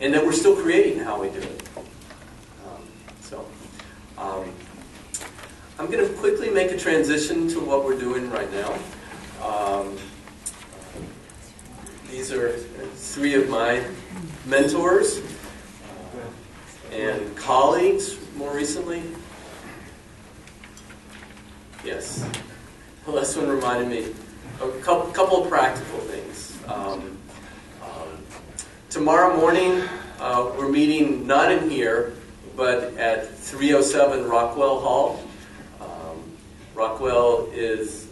and that we're still creating how we do it. I'm going to quickly make a transition to what we're doing right now. These are three of my mentors and colleagues more recently. Yes. Well, this one reminded me of a couple of practical things. Tomorrow morning, we're meeting not in here, but at 307 Rockwell Hall. Rockwell is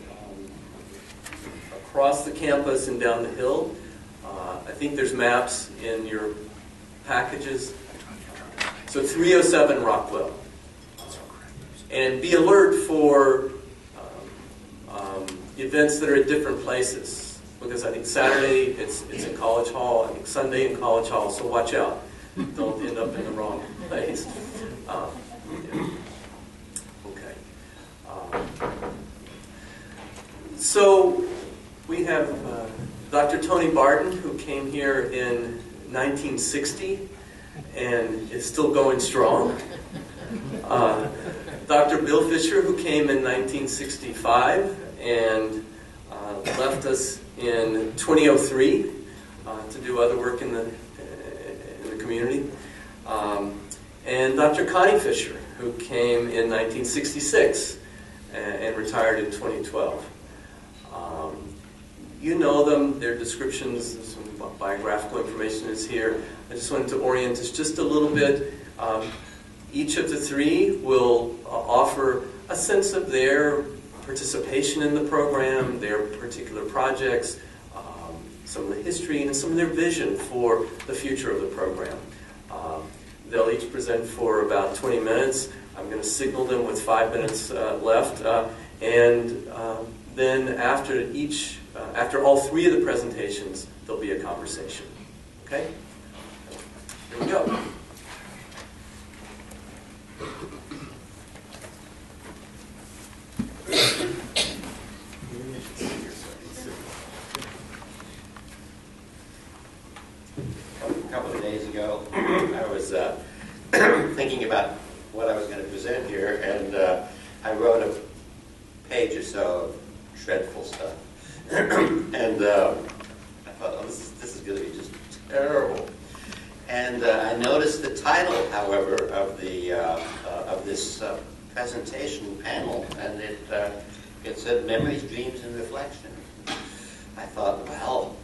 across the campus and down the hill. I think there's maps in your packages. So 307 Rockwell. And be alert for events that are at different places. Because I think Saturday it's in College Hall. I think Sunday in College Hall. So watch out. Don't end up in the wrong place. Yeah. Okay. So we have Dr. Tony Barton, who came here in 1960 and is still going strong. Dr. Bill Fisher, who came in 1965 and left us in 2003 to do other work in the community. And Dr. Connie Fisher, who came in 1966 and retired in 2012. You know them, their descriptions, some biographical information is here. I just wanted to orient us just a little bit. Each of the three will offer a sense of their participation in the program, their particular projects, some of the history, and some of their vision for the future of the program. They'll each present for about 20 minutes. I'm going to signal them with 5 minutes left. And then after all three of the presentations, there'll be a conversation. Okay? Here we go. A couple of days ago, I was thinking about what I was going to present here, and I wrote a page or so of dreadful stuff. And I thought, oh, this is going to be just terrible. And I noticed the title, however, of this presentation panel, and it said Memories, Dreams, and Reflection. I thought, well,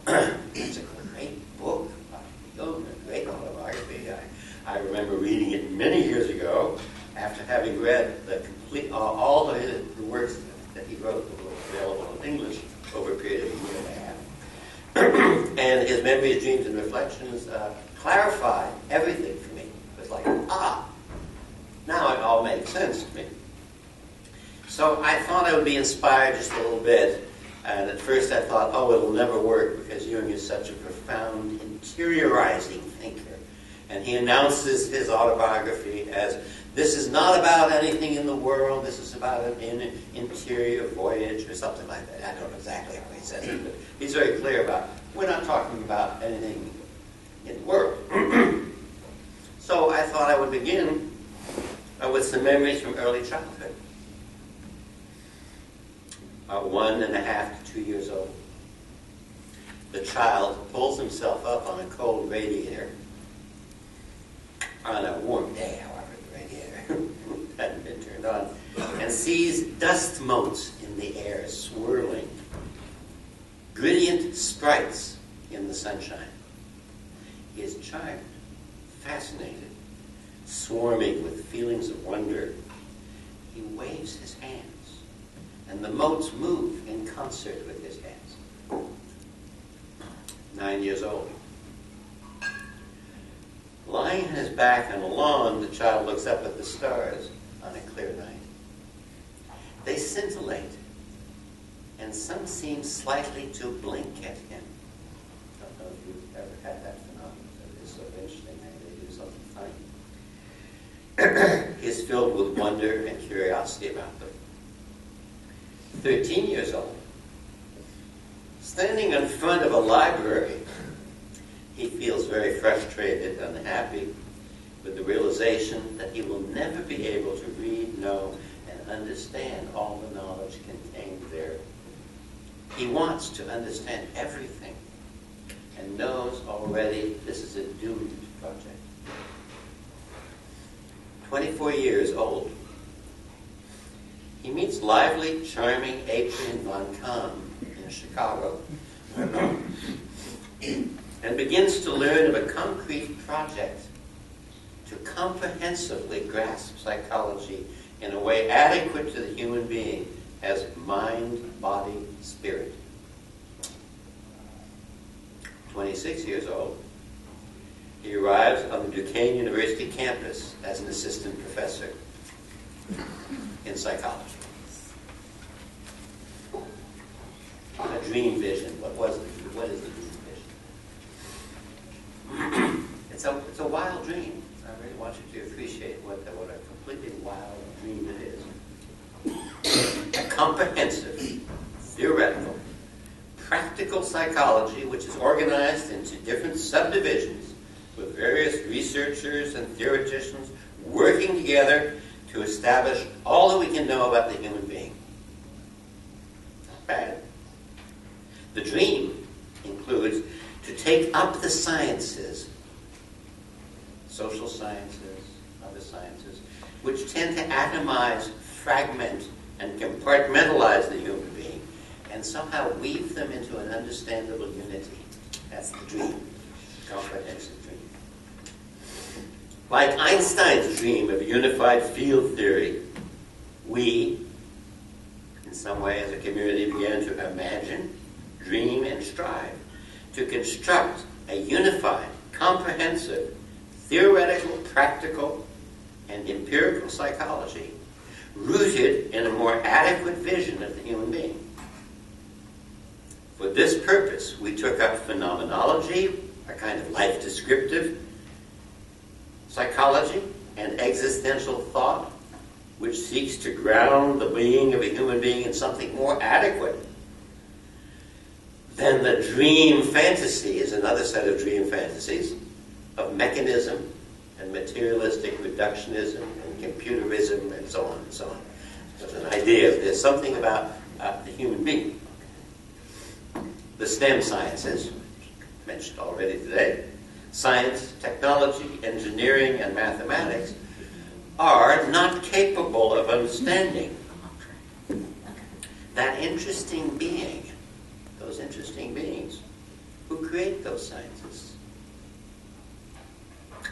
it's a great book. A great autobiography. I remember reading it many years ago after having read all of the works that he wrote that were available in English over a period of a year and a half. And his Memories, Dreams, and Reflections clarified everything for me. It was like, now it all makes sense to me. So I thought I would be inspired just a little bit. And at first I thought, it'll never work because Jung is such a profound, interiorizing thinker. And he announces his autobiography as, this is not about anything in the world, this is about an interior voyage or something like that. I don't know exactly how he says it, but he's very clear about, we're not talking about anything in the world. So I thought I would begin with some memories from early childhood. 1.5 to 2 years old. The child pulls himself up on a cold radiator. On a warm day, however, the radiator hadn't been turned on, and sees dust motes in the air swirling. Brilliant sprites in the sunshine. He is charmed, fascinated, swarming with feelings of wonder. He waves his hands, and the motes move in concert with his hands. 9 years old. Lying on his back on a lawn, the child looks up at the stars on a clear night. They scintillate, and some seem slightly to blink at him. I don't know if you've ever had that phenomenon. It is so interesting how they do something funny. He is filled with wonder and curiosity about them. 13 years old. Standing in front of a library, he feels very frustrated and unhappy with the realization that he will never be able to read, know, and understand all the knowledge contained there. He wants to understand everything and knows already this is a doomed project. 24 years old. He meets lively, charming Adrian von Kahn in Chicago and begins to learn of a concrete project to comprehensively grasp psychology in a way adequate to the human being as mind, body, spirit. 26 years old, he arrives on the Duquesne University campus as an assistant professor in psychology. A dream vision. What is the dream vision? It's a wild dream. I really want you to appreciate what a completely wild dream it is. A comprehensive, theoretical, practical psychology which is organized into different subdivisions with various researchers and theoreticians working together to establish all that we can know about the human being. Not bad. The dream includes to take up the sciences, social sciences, other sciences, which tend to atomize, fragment, and compartmentalize the human being, and somehow weave them into an understandable unity. That's the dream, comprehensive dream. Like Einstein's dream of unified field theory, we, in some way as a community, began to imagine, dream, and strive to construct a unified, comprehensive, theoretical, practical, and empirical psychology rooted in a more adequate vision of the human being. For this purpose, we took up phenomenology, a kind of life descriptive psychology, and existential thought, which seeks to ground the being of a human being in something more adequate than the dream fantasy, is another set of dream fantasies, of mechanism and materialistic reductionism and computerism and so on and so on. There's an idea of there's something about the human being. The STEM sciences, mentioned already today, science, technology, engineering, and mathematics, are not capable of understanding that interesting being, those interesting beings who create those sciences.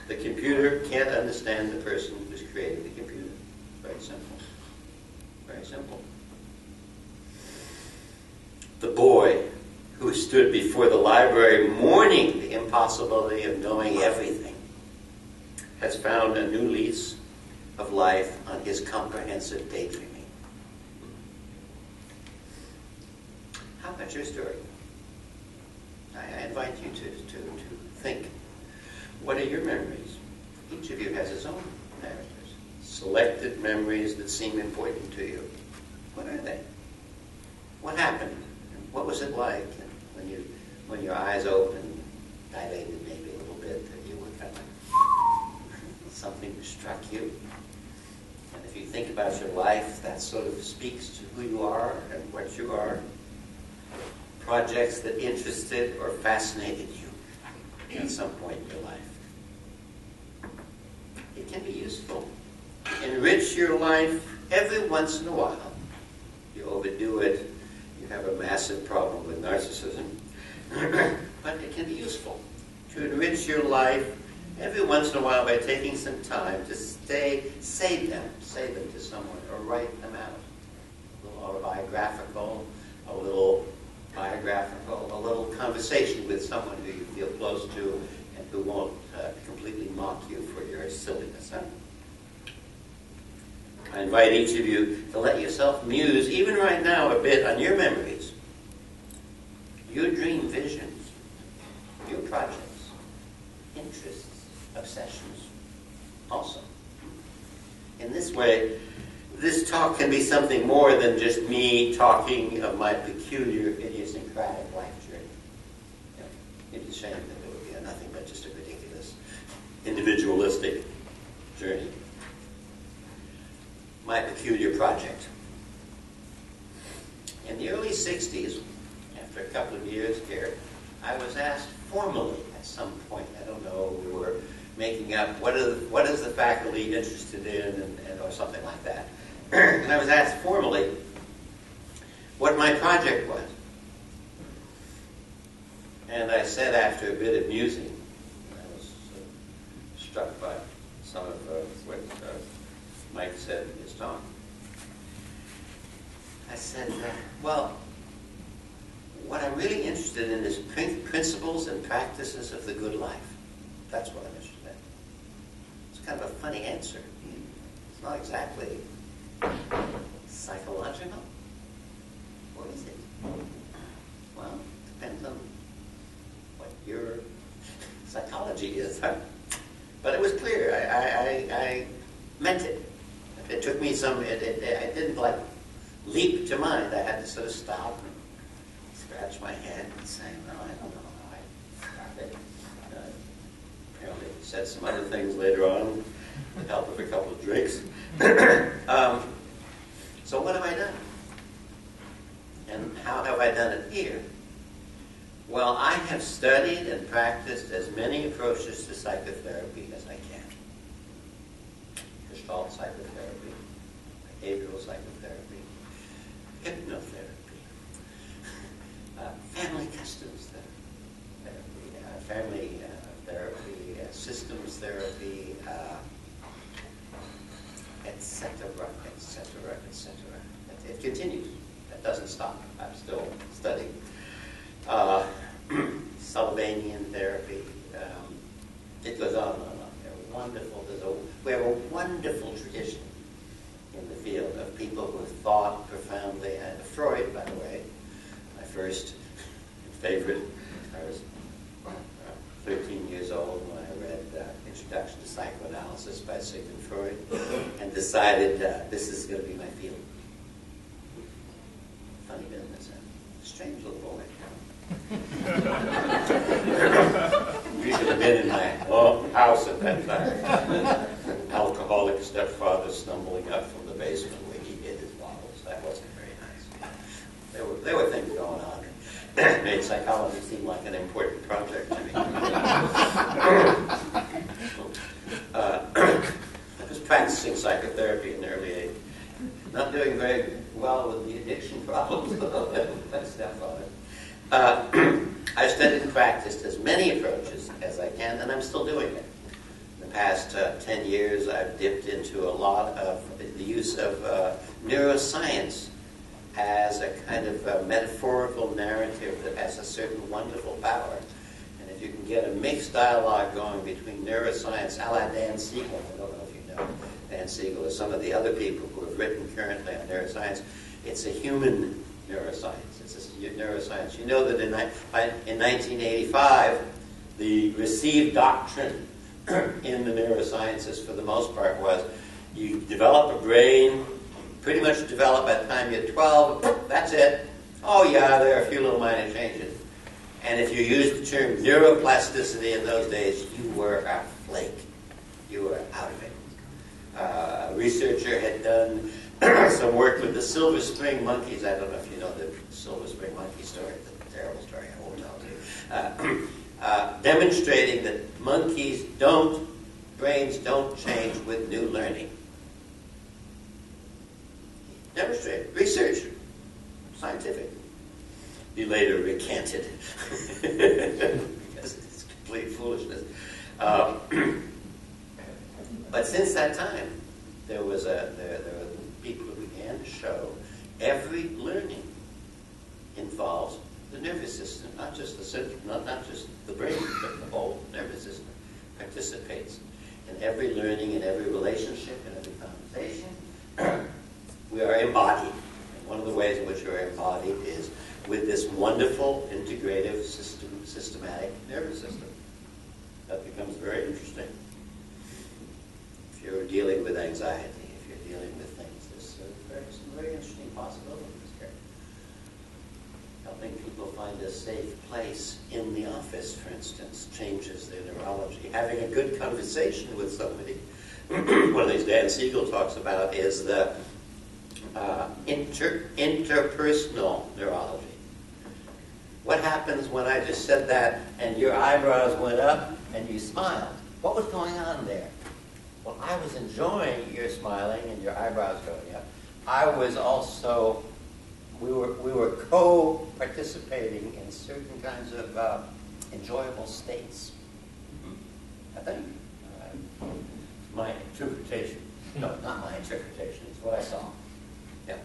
The computer can't understand the person who's created the computer. Very simple. Very simple. The boy who stood before the library mourning the impossibility of knowing everything has found a new lease of life on his comprehensive daydreaming. How about your story? I invite you to think. What are your memories? Each of you has his own narratives. Selected memories that seem important to you. What are they? What happened? What was it like when your eyes opened, dilated maybe a little bit, that you were kind of like, something struck you? And if you think about your life, that sort of speaks to who you are and what you are. Projects that interested or fascinated you at some point in your life. It can be useful. Enrich your life every once in a while. You overdo it, you have a massive problem with narcissism. But it can be useful to enrich your life every once in a while by taking some time to say them to someone, or write them out. A little autobiographical, a little biographical, a little conversation with someone who you feel close to and who won't completely mock you for your silliness. Huh? I invite each of you to let yourself muse, even right now, a bit on your memories, your dream visions, your projects, interests, obsessions, also. In this way, this talk can be something more than just me talking of my peculiar, idiosyncratic life journey. It's a shame that it would be nothing but just a ridiculous, individualistic journey. My peculiar project. In the early 60s, after a couple of years here, I was asked formally at some point, I don't know, we were making up what is the faculty interested in and or something like that. And I was asked formally what my project was. And I said, after a bit of musing, I was struck by some of what Mike said in his talk. I said, well, what I'm really interested in is principles and practices of the good life. That's what I'm interested in. It's kind of a funny answer. It's not exactly psychological. What is it? Well, it depends on what your psychology is. But it was clear. I meant it. It took me some, it didn't like leap to mind. I had to sort of stop and scratch my head and say, no, I don't know how I started. Apparently said some other things later on with the help of a couple of drinks. So what have I done? And how have I done it here? Well, I have studied and practiced as many approaches to psychotherapy as I can. Gestalt psychotherapy, behavioral psychotherapy, hypnotherapy, family customs therapy, family therapy, systems therapy, etc., etc., etc. It continues. It doesn't stop. I'm still studying. Sullivanian therapy. It goes on and on. They're wonderful. We have a wonderful tradition in the field of people who have thought profoundly. And Freud, by the way, my first favorite. I was 13 years old when I read Introduction to Psychoanalysis by Sigmund Freud and decided this is going to be my field. Funny business, huh? Strange little boy. You should have been in my house at that time. Alcoholic stepfather stumbling up from the basement where he hid his bottles. That wasn't very nice. There were things going on that made psychology seem like an important project to me. I was practicing psychotherapy in the early 80s. Not doing very well with the addiction problems of that stepfather. I've studied and practiced as many approaches as I can, and I'm still doing it. In the past 10 years, I've dipped into a lot of the use of neuroscience as a kind of metaphorical narrative that has a certain wonderful power. And if you can get a mixed dialogue going between neuroscience, a la Dan Siegel, I don't know if you know Dan Siegel, or some of the other people who have written currently on neuroscience, it's a human neuroscience. It's a neuroscience. You know that in 1985, the received doctrine in the neurosciences, for the most part, was you develop a brain, pretty much develop by the time you're 12, that's it. Oh yeah, there are a few little minor changes. And if you used the term neuroplasticity in those days, you were a flake. You were out of it. A researcher had done some work with the Silver Spring monkeys. I don't know if you know the Silver Spring monkey story. It's a terrible story. I won't tell you. Demonstrating that monkeys' brains don't change with new learning. Demonstrated. Research. Scientific. He later recanted. Because it's complete foolishness. But since that time, there were people who began to show every learning involves the nervous system, not just the brain, but the whole nervous system participates in every learning, in every relationship, in every conversation. We are embodied. And one of the ways in which we are embodied is with this wonderful, integrative, systematic nervous system. That becomes very interesting. If you're dealing with anxiety, if you're dealing with things, there's some very interesting possibilities here. Helping people find a safe place in the office, for instance, changes their neurology. Having a good conversation with somebody, one of these Dan Siegel talks about is the interpersonal neurology. What happens when I just said that and your eyebrows went up and you smiled? What was going on there? Well, I was enjoying your smiling and your eyebrows going up. I was also, we were co-participating in certain kinds of enjoyable states. I think. My interpretation. No, not my interpretation. It's what I saw. Yeah.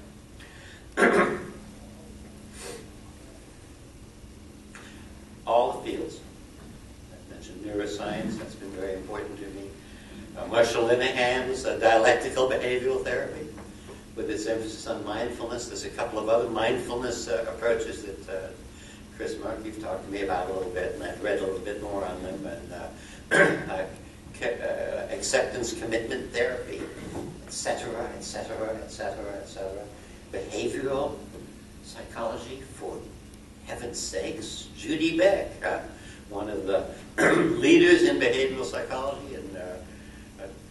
All the fields. I mentioned neuroscience. That's been very important to me. Marshall Linehan's dialectical behavioral therapy, with its emphasis on mindfulness. There's a couple of other mindfulness approaches that Chris Mark, you've talked to me about a little bit, and I've read a little bit more on them. And acceptance commitment therapy, etc., etc., etc., etc. Behavioral psychology, for heaven's sakes. Judy Beck, one of the leaders in behavioral psychology, and a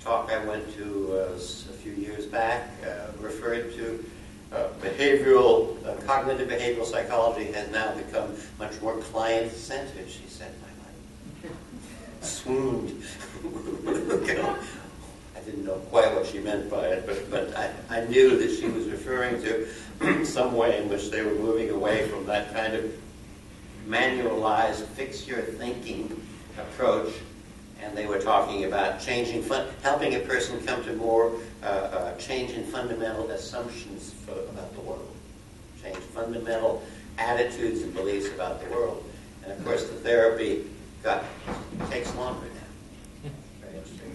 talk I went to a few years back referred to cognitive behavioral psychology has now become much more client-centered. She said, my life swooned. I didn't know quite what she meant by it, but I knew that she was referring to some way in which they were moving away from that kind of manualized, fix-your-thinking approach, and they were talking about helping a person come to more change in fundamental assumptions about the world, change fundamental attitudes and beliefs about the world. And of course, the therapy takes longer now. Very interesting.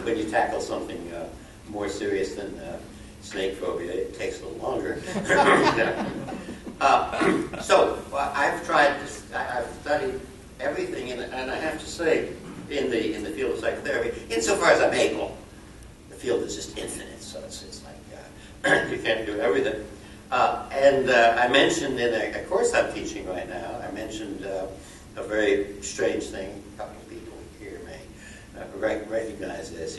when you tackle something more serious than snake phobia, it takes a little longer. So I've studied everything, and I have to say, in the field of psychotherapy, insofar as I'm able, the field is just infinite. So it's like you can't do everything. And I mentioned in a course I'm teaching right now, I mentioned a very strange thing. A couple of people here may recognize this,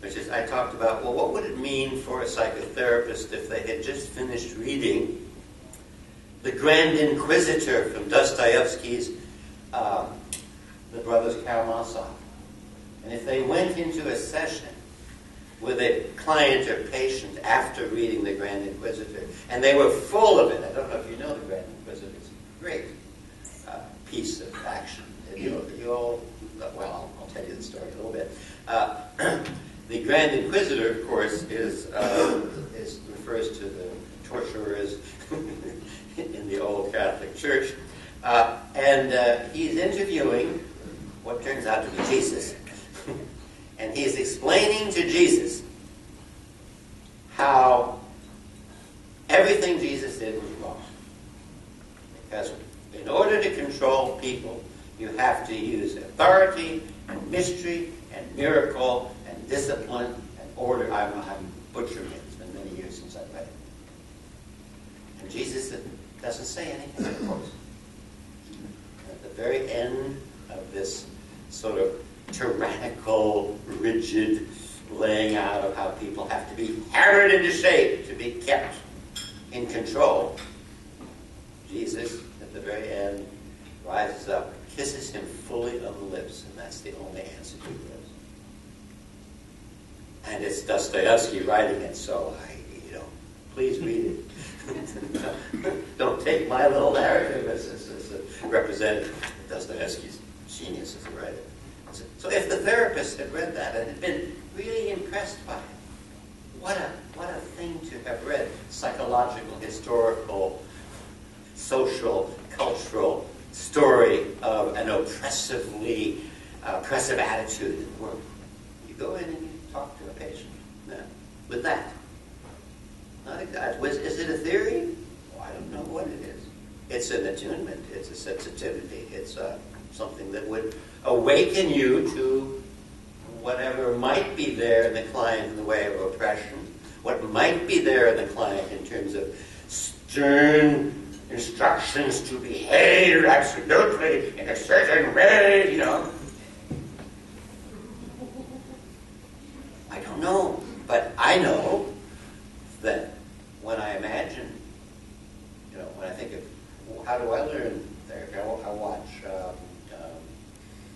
which is I talked about, well, what would it mean for a psychotherapist if they had just finished reading The Grand Inquisitor from Dostoevsky's The Brothers Karamazov? And if they went into a session with a client or patient after reading The Grand Inquisitor, and they were full of it. I don't know if you know The Grand Inquisitor. It's a great piece of action. I'll tell you the story a little bit. The Grand Inquisitor, of course, refers to the torturers in the old Catholic Church. And he's interviewing what turns out to be Jesus. And he's explaining to Jesus how everything Jesus did was wrong. Because in order to control people, you have to use authority and mystery and miracle and discipline and order. I'm butchering it. It's been many years since I've read it. And Jesus doesn't say anything, of course. At the very end of this sort of tyrannical, rigid laying out of how people have to be hammered into shape to be kept in control, Jesus, at the very end, rises up, kisses him fully on the lips, and that's the only answer he gives. And it's Dostoevsky writing it, so please read it. Don't take my little narrative as a representative of Dostoevsky's genius as a writer. So if the therapist had read that and had been really impressed by it, what a thing to have read psychological, historical, social, cultural story of an oppressive attitude in the world. You go in and you talk to a patient with that. Is it a theory? Well, I don't know what it is. It's an attunement. It's a sensitivity. It's something that would awaken you to whatever might be there in the client in the way of oppression, what might be there in the client in terms of stern instructions to behave absolutely in a certain way, you know. I don't know, but I know that when I imagine, you know, when I think of how do I learn therapy, I watch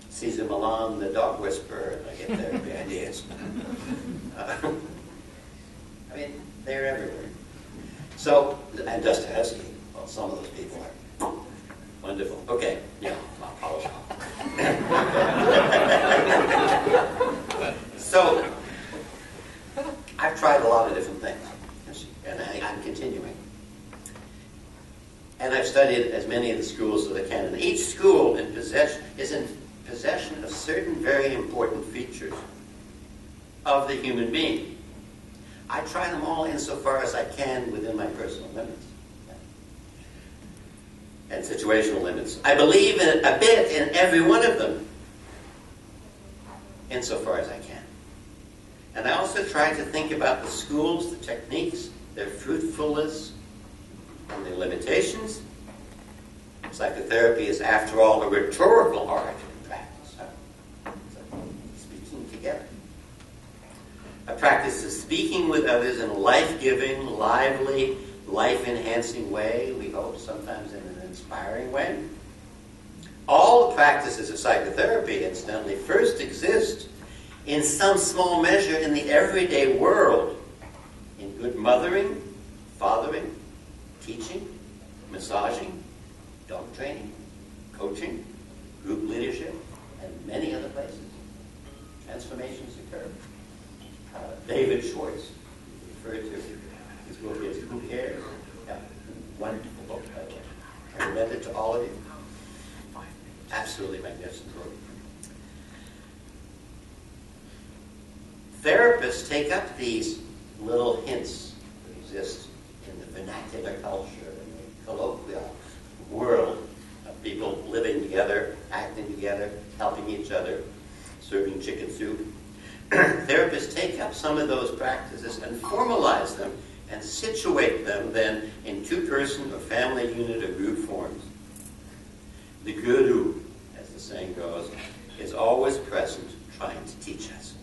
Cesar Millan, the dog whisperer, and I get therapy ideas. I mean, they're everywhere. So, and Dostoevsky, well, some of those people are wonderful. Okay, yeah, I'll polish off. So, I've tried a lot of different things, and I'm continuing. And I've studied as many of the schools as I can. And each school is in possession of certain very important features of the human being. I try them all insofar as I can within my personal limits and situational limits. I believe in a bit in every one of them insofar as I can. And I also try to think about the schools, the techniques, their fruitfulness, and their limitations. Psychotherapy is, after all, a rhetorical art and practice. So, speaking together. A practice of speaking with others in a life-giving, lively, life-enhancing way, we hope sometimes in an inspiring way. All the practices of psychotherapy, incidentally, first exist in some small measure in the everyday world, in good mothering, fathering, teaching, massaging, dog training, coaching, group leadership, and many other places. Transformations occur. David Schwartz, referred to his book is Who Cares? Yeah, wonderful book, by the way. I recommend it to all of you. Absolutely magnificent book. Therapists take up these little hints that exist in the vernacular culture, in the colloquial world of people living together, acting together, helping each other, serving chicken soup. Therapists take up some of those practices and formalize them and situate them then in two-person or family unit or group forms. The guru, as the saying goes, is always present trying to teach us.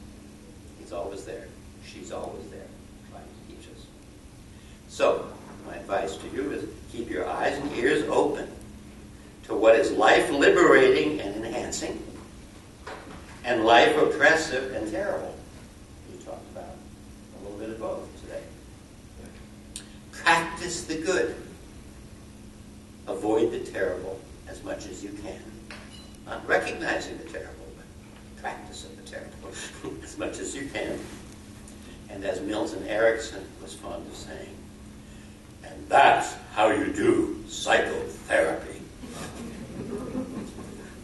He's always there. She's always there trying to teach us. So, my advice to you is keep your eyes and ears open to what is life liberating and enhancing, and life oppressive and terrible. We talked about a little bit of both today. Practice the good. Avoid the terrible as much as you can. Not recognizing the terrible, but practicing the terrible as much as you can. And as Milton Erickson was fond of saying, and that's how you do psychotherapy.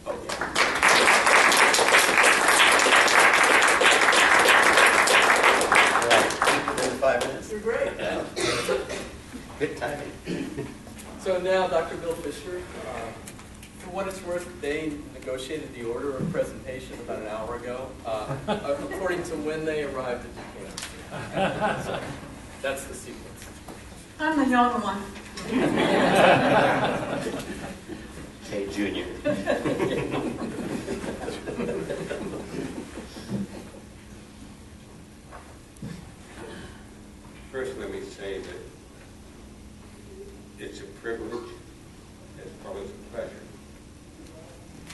Okay. Within 5 minutes. You're great. Yeah. Good timing. So now, Dr. Bill Fisher, for what it's worth, they negotiated the order of presentation about an hour ago, according to when they arrived at Duquesne. So that's the sequence. I'm the young one. Hey, Junior. First, let me say that it's a privilege as well as a pleasure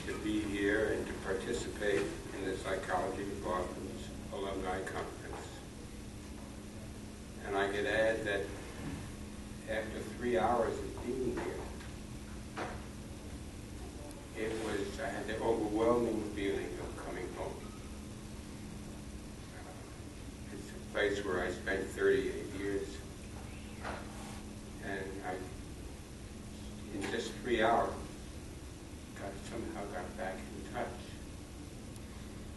to be here and to participate in the Psychology of Barton's Alumni Conference. And I could add that after 3 hours of being here, I had the overwhelming feeling of coming home. It's a place where I spent 38 years. And in just 3 hours, somehow got back in touch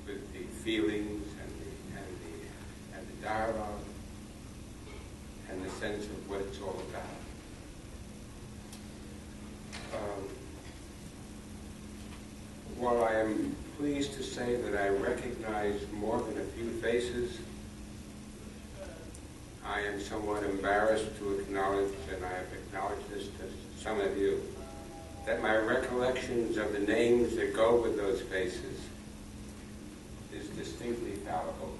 with the feelings and the dialogue and the sense of what it's all about. While I am pleased to say that I recognize more than a few faces, I am somewhat embarrassed to acknowledge, and I have acknowledged this to some of you, that my recollections of the names that go with those faces is distinctly fallible.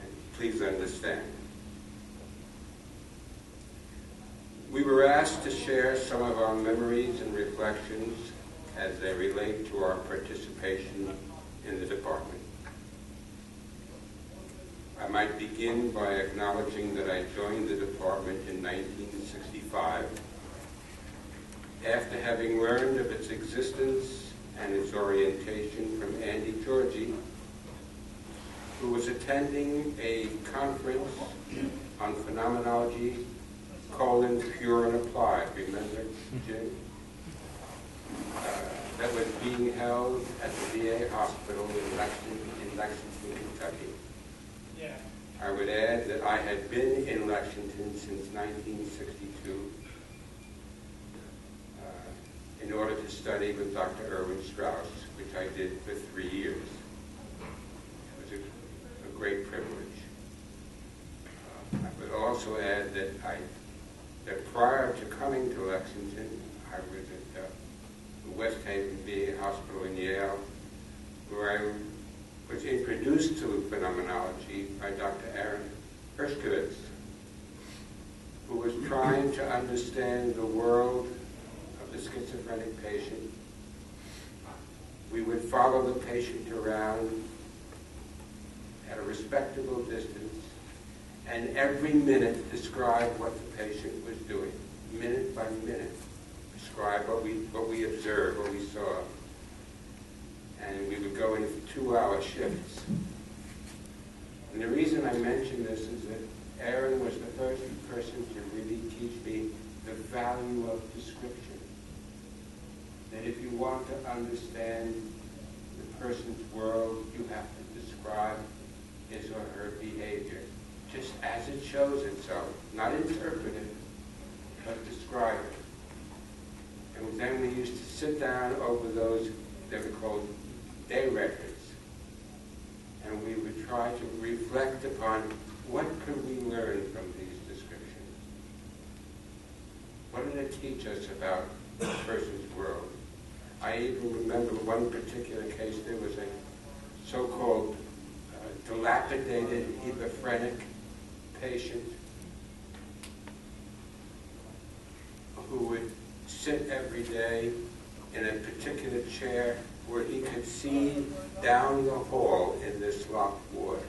And please understand. We were asked to share some of our memories and reflections as they relate to our participation in the department. I might begin by acknowledging that I joined the department in 1965 after having learned of its existence and its orientation from Andy Georgie, who was attending a conference on phenomenology, pure and applied, remember, Jim? That was being held at the VA hospital in Lexington, Kentucky. Yeah. I would add that I had been in Lexington since 1962 in order to study with Dr. Erwin Strauss, which I did for 3 years. It was a great privilege. I would also add that prior to coming to Lexington, I was at the West Haven VA Hospital in Yale, where I was introduced to phenomenology by Dr. Aaron Hershkovitz, who was trying to understand the world of the schizophrenic patient. We would follow the patient around at a respectable distance and every minute describe what the patient was doing, minute by minute. Describe what we observed, what we saw. And we would go in 2-hour shifts. And the reason I mention this is that Aaron was the first person to really teach me the value of description. That if you want to understand the person's world, you have to describe his or her behavior, just as it shows itself, not interpret it, but describe it. And then we used to sit down over those, they were called day records, and we would try to reflect upon what could we learn from these descriptions. What did it teach us about the person's world? I even remember one particular case. There was a so-called dilapidated hebephrenic patient who would sit every day in a particular chair where he could see down the hall in this locked ward.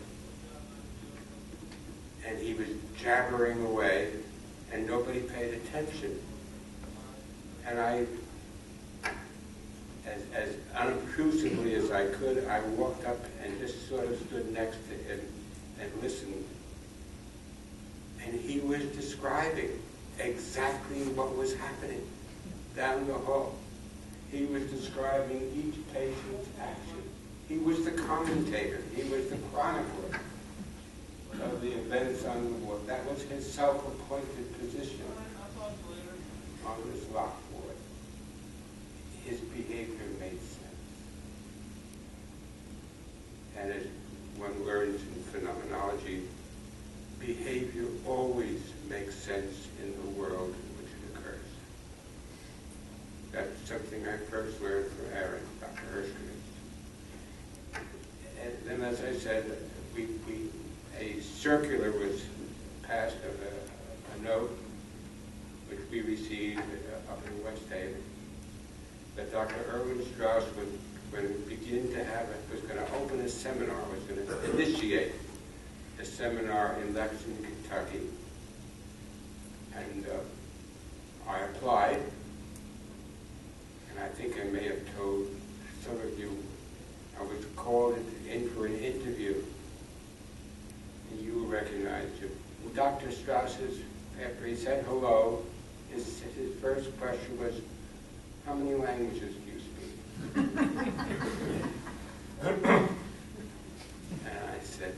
And he was jabbering away, and nobody paid attention. And I, as unobtrusively as I could, I walked up and just sort of stood next to him and listened. And he was describing exactly what was happening down the hall. He was describing each patient's action. He was the commentator. He was the chronicler of the events on the ward. That was his self-appointed position on this locked ward. His behavior made sense. And as one learns in phenomenology, behavior always makes sense in the world in which it occurs. That's something I first learned from Aaron, Dr. Hershkovitz. And then, as I said, a circular was passed of a note which we received up in West Haven that Dr. Erwin Strauss was going to begin to have was going to open a seminar, was going to initiate a seminar in Lexington, Kentucky. And I applied, and I think I may have told some of you, I was called in for an interview, and you will recognize him. And Dr. Strauss's, after he said hello, his first question was, how many languages do you speak? And I said,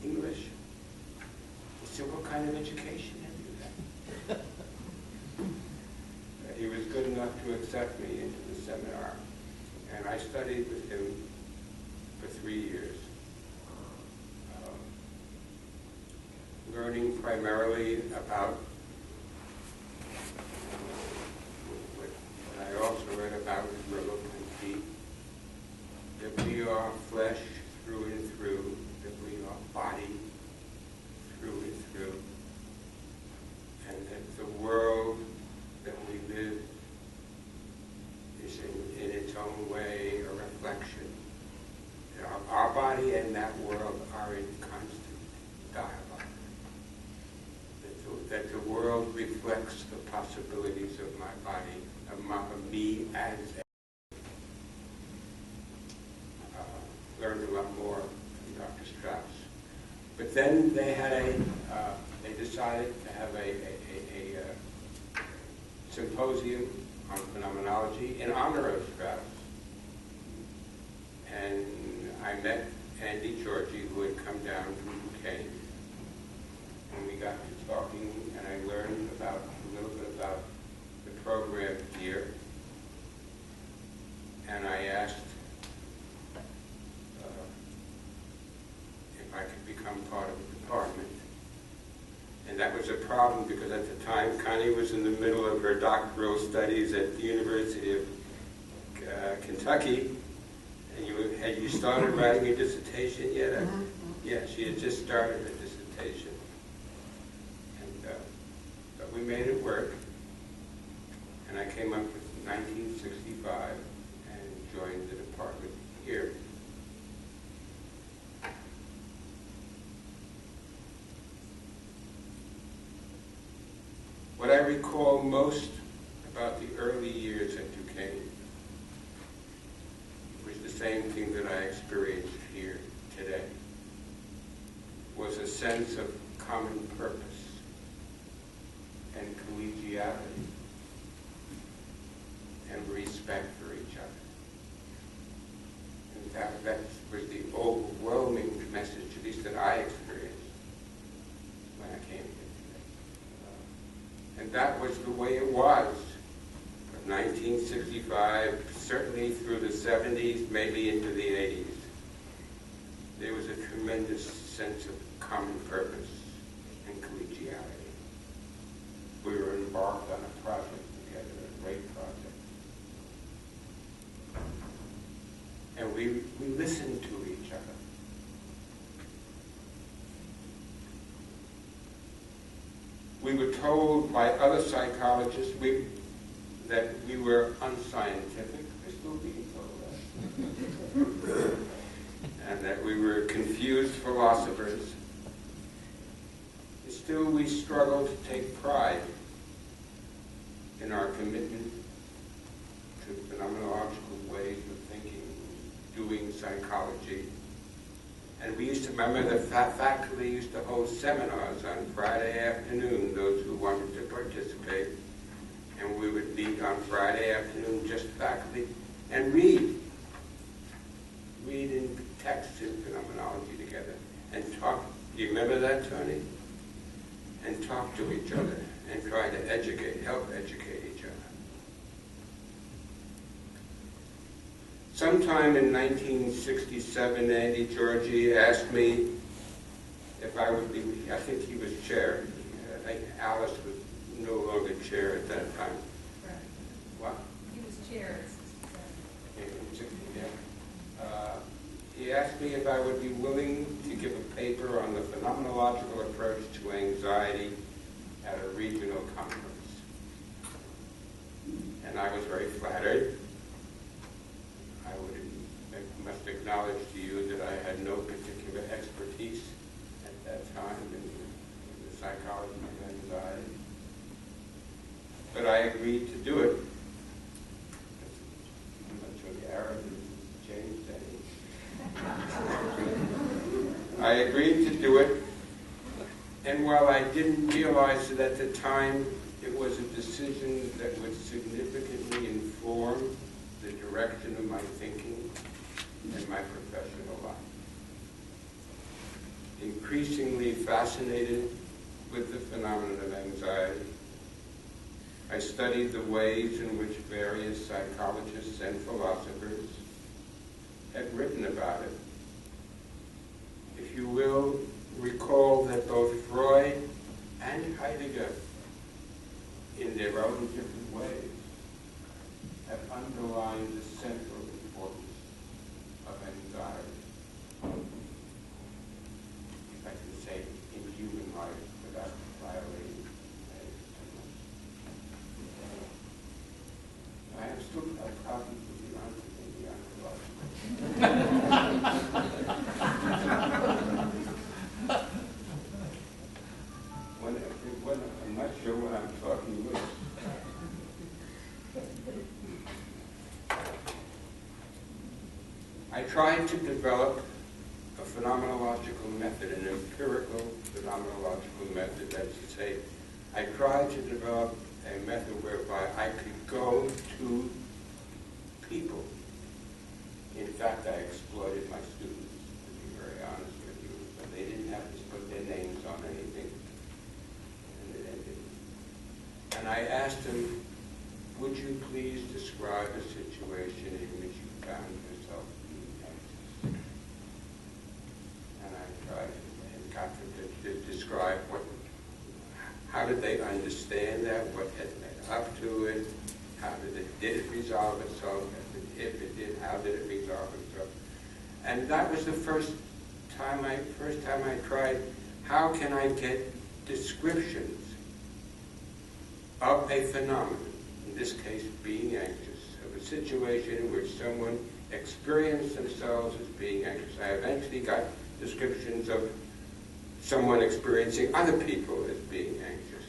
English. He said, what kind of education have you had? He was good enough to accept me into the seminar, and I studied with him for 3 years, learning primarily about about merleau-ponty, that we are flesh through and through, that we are body through and through, and that the world that we live is in its own way a reflection. Our body and that world are in constant dialogue. That the world reflects the possibilities of my body, of me as learned a lot more from Dr. Strauss. But then they had they decided to have a symposium on phenomenology in honor of Strauss. And I met Andy Georgie, who had come down from Duquesne. And we got to talking, and I learned a little bit about the program here. And I asked if I could become part of the department. And that was a problem because at the time, Connie was in the middle of her doctoral studies at the University of Kentucky. And had you started writing a dissertation yet? Yeah, she had just started a dissertation. And but we made it work. And I came up with 1965 and joined the department here. What I recall most about the early years at Duquesne was the same thing that I experienced here today, was a sense of common purpose and collegiality and respect for each other. And that was the overwhelming message, at least that I experienced when I came here. And that was the way it was from 1965, certainly through the 70s, maybe into the 80s. There was a tremendous sense of common purpose and collegiality. We were embarked on a project together, a great project. And we listened to each other. We were told by other psychologists that we were unscientific. We're still being told that. And that we were confused philosophers. Still, we struggle to take pride in our commitment to phenomenological ways of thinking, doing psychology. And we used to remember the faculty used to hold seminars on Friday afternoon, those who wanted to participate. And we would meet on Friday afternoon, just faculty, and read in texts in phenomenology together, and talk. Do you remember that, Tony? And talk to each other, and try to help educate each other. Sometime in 1967, Andy Georgie asked me if I would be, I think he was chair. I think Alice was no longer chair at that time. Right. What? He was chair. He asked me if I would be willing to give a paper on the phenomenological approach to anxiety at a regional conference. And I was very flattered. I must acknowledge to you that I had no particular expertise at that time in the psychology of anxiety. But I agreed to do it. I'm not sure the Arab has changed any. I agreed to do it, and while I didn't realize it at the time, it was a decision that would significantly inform the direction of my thinking and my professional life. Increasingly fascinated with the phenomenon of anxiety, I studied the ways in which various psychologists and philosophers had written about it. If you will, recall that both Freud and Heidegger, in their own different ways, have underlined I tried to develop a phenomenological method, an empirical phenomenological method. That's to say, I tried to develop a method whereby I could go to people. In fact, I exploited my students, to be very honest with you, but they didn't have to put their names on anything. And I asked them, would you please describe a situation in which you found yourself being anxious? And I tried and got them to describe how did they understand that, what had led up to it, how did it resolve itself, if it did, how did it resolve itself? And that was the first time I tried, how can I get descriptions of a phenomenon, in this case being anxious, of a situation in which someone experienced themselves as being anxious. I eventually got descriptions of someone experiencing other people as being anxious.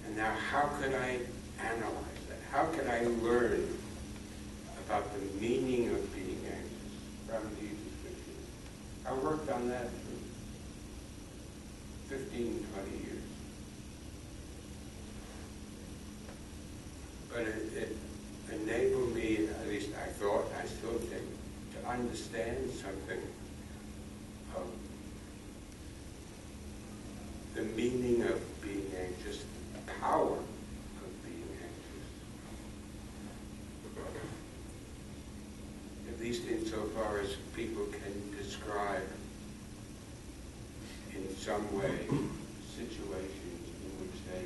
And now how could I analyze that? How could I learn about the meaning of being anxious from these descriptions? I worked on that for 15, 20 years. But it enabled me, at least I thought, I still think, to understand something of the meaning of being anxious, the power of being anxious. At least insofar as people can describe in some way situations in which they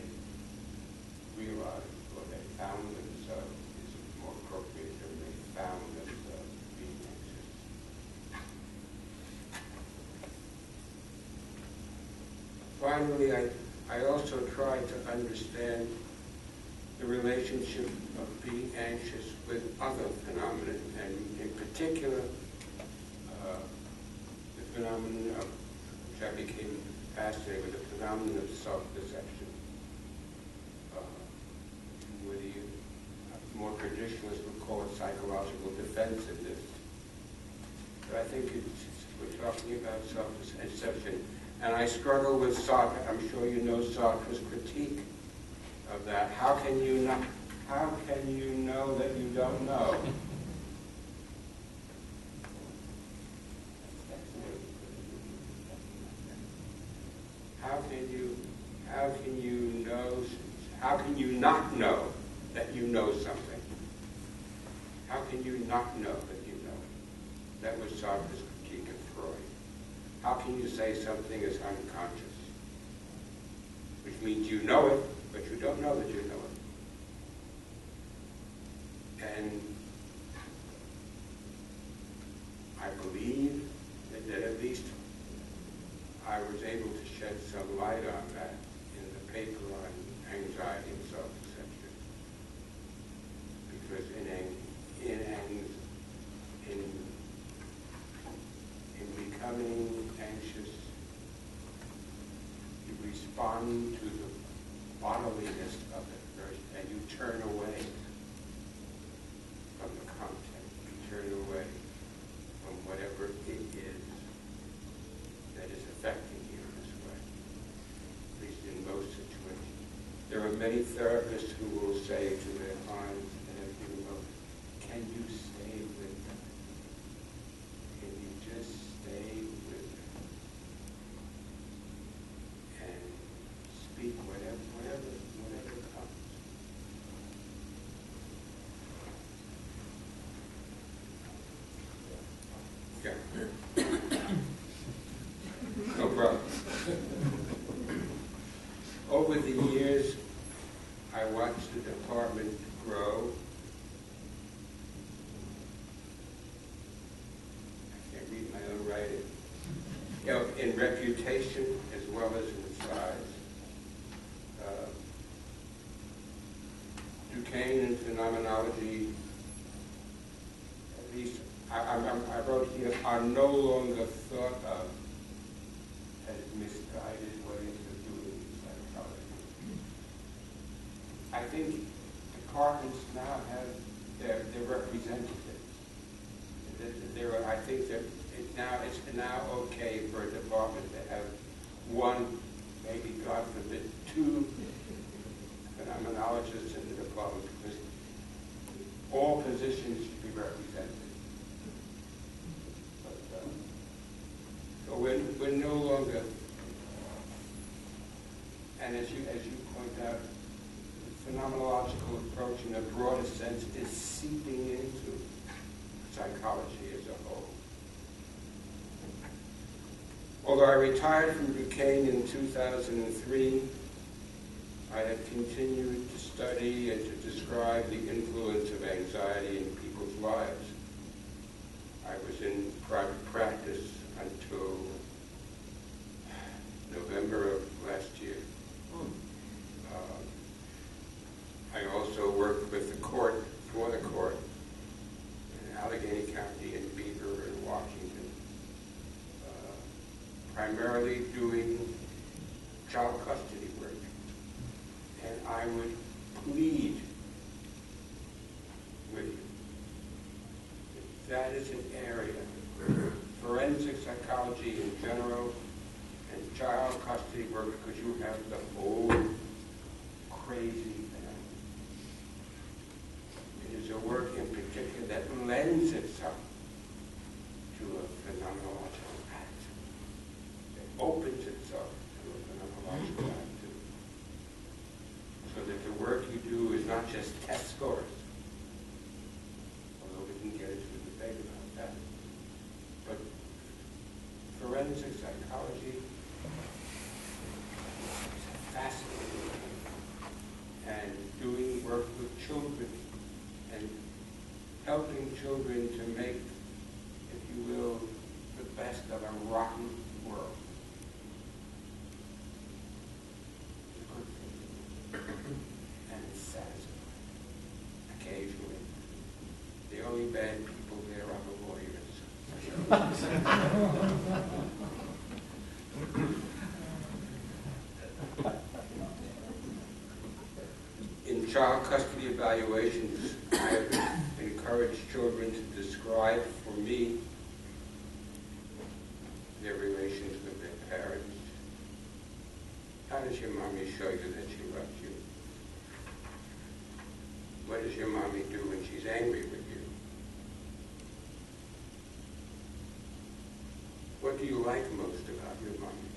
realize or they found themselves, is more appropriate than they found themselves being anxious. Finally, I also tried to understand the relationship of being anxious with other phenomena, and in particular, the phenomenon of, which I became fascinated with, the phenomenon of self-deception. Whether you, more traditionalists would call it psychological defensiveness. But I think we're talking about self-deception. And I struggle with Sartre. I'm sure you know Sartre's critique of that. How can you know that you don't know? How can you not know that you know something? How can you not know that you know it? That was Sartre's critique of Freud. How can you say something is unconscious? Which means you know it, but you don't know that you know it. And I believe that at least I was able to shed some light on that in the paper on anxiety and self-deception. Because in becoming anxious, you respond to the bodiliness of it first, and you turn away from the content. You turn away from whatever it is that is affecting you in this way, at least in most situations. There are many therapists who will say to their clients and their people, can you stay with them? Can you just stay with them? And speak whatever comes. Okay. No problem. Over the years, I watched the department grow. I can't read my own writing. You know, in reputation as well as in size. Duquesne and phenomenology, at least I wrote here, are no longer thought of as misguided ways of doing psychology. I think departments now have their representatives. The think that it's now okay for a department to have one, maybe God forbid, two phenomenologists in the department, because all positions should be represented. But, so we're no longer, and as you point out, the phenomenological approach in a broader sense is seeping into psychology as a whole. Although I retired from Duquesne in 2003, I have continued to study and to describe the influence of anxiety in people's lives. I was in private practice until November of last year. I also worked with the court, for the court, in Allegheny County, in Beaver, and Washington, primarily doing child custody work. And I would plead with you that is an area, forensic psychology in general, and child custody work, because you have the whole crazy family. It is a work in particular that lends itself to a phenomenological act. It opens itself to a phenomenological act, too. So that the work you do is not just test scores, although we can get into a debate about that, but forensic psychology is fascinating, and doing work with children and helping children to make, if you will, the best of a rotten world. And it's satisfying. Occasionally. The only bad people there are the lawyers. In child custody evaluations, I have encouraged children to describe for me their relations with their parents. How does your mommy show you that she loves you? What does your mommy do when she's angry with you? What do you like most about your mommy?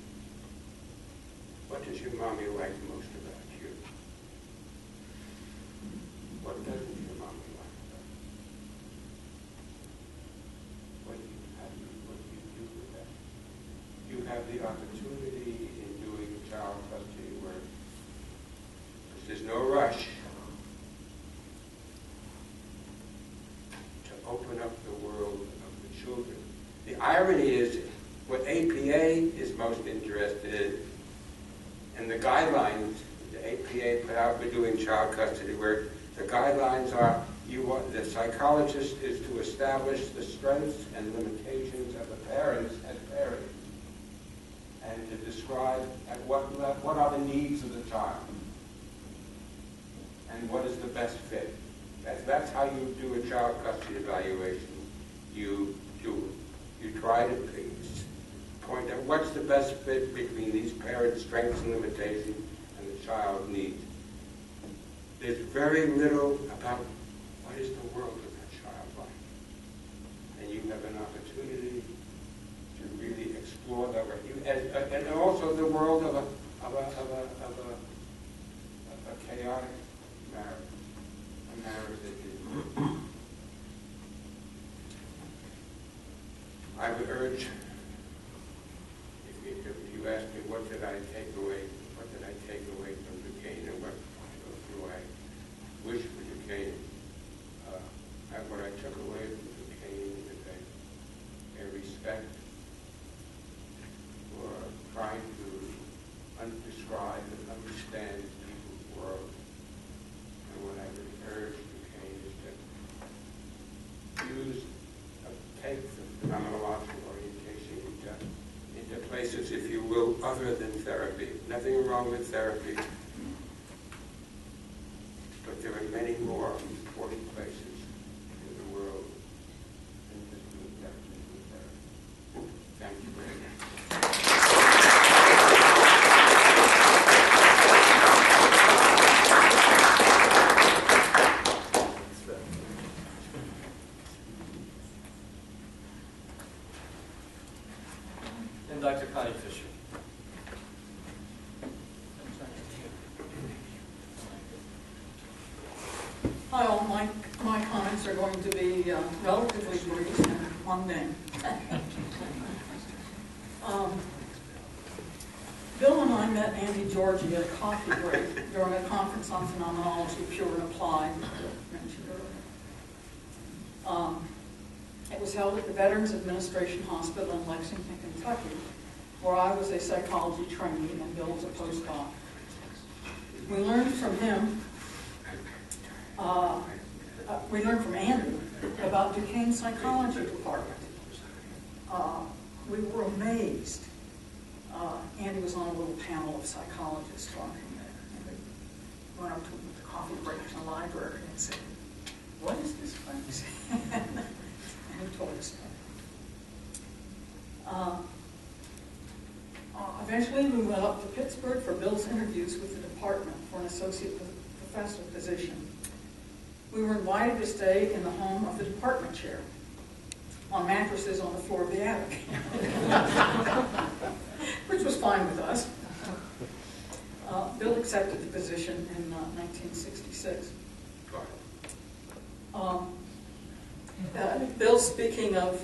What does your mommy like most about you? What doesn't your mommy like about you? What do you do with that? You have the opportunity in doing child custody work, because there's no rush, to open up the world of the children. The irony is, what APA is most interested in, and the guidelines the APA put out for doing child custody work, the guidelines are, the psychologist is to establish the strengths and limitations of the parents as parents, and to describe at what are the needs of the child, and what is the best fit. That's how you do a child custody evaluation. You try to point out what's the best fit between these parents' strengths and limitations and the child's needs. There's very little about what is the world of that child like. And you have an opportunity to really explore that world. And also the world of a chaotic marriage. A marriage that is. I would urge, if you ask me what did I take away from Duquesne, and what do I wish for Duquesne, what I took away from Duquesne is a respect for trying to describe and understand people's world. And what I would urge Duquesne is to take the phenomenological orientation into places, if you will, other than therapy. Nothing wrong with therapy, but there are many more important places in the world than just doing therapy. and Dr. Connie Fisher. Hi all, my comments are going to be relatively brief and mundane. Bill and I met Andy Georgie at a coffee break during a conference on phenomenology, pure and applied, mentioned earlier. It was held at the Veterans Administration Hospital in Lexington, Kentucky, where I was a psychology trainee and Bill was a postdoc. We learned from him, we learned from Andrew about Duquesne psychology department. We were amazed. Andy was on a little panel of psychologists talking there. And we went up to him at the coffee break in the library and said, "What is this place?" And he told us that. Eventually, we went up to Pittsburgh for Bill's interviews with the department for an associate professor position. We were invited to stay in the home of the department chair on mattresses on the floor of the attic, which was fine with us. Bill accepted the position in 1966. Bill, speaking of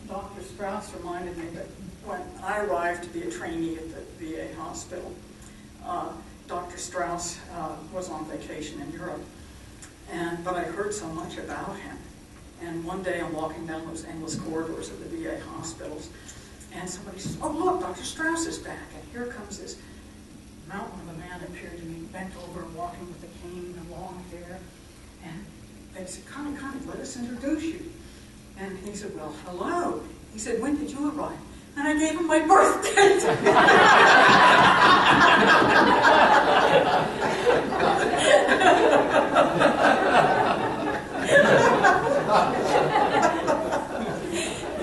Dr. Strauss, reminded me that when I arrived to be a trainee at the VA hospital, Dr. Strauss was on vacation in Europe, but I heard so much about him. And one day I'm walking down those endless corridors of the VA hospitals, and somebody says, "Oh, look, Dr. Strauss is back." And here comes this mountain of a man appeared to me, bent over and walking with a cane and long hair. And they said, "Connie, let us introduce you." And he said, "Well, hello." He said, "When did you arrive?" And I gave him my birth date.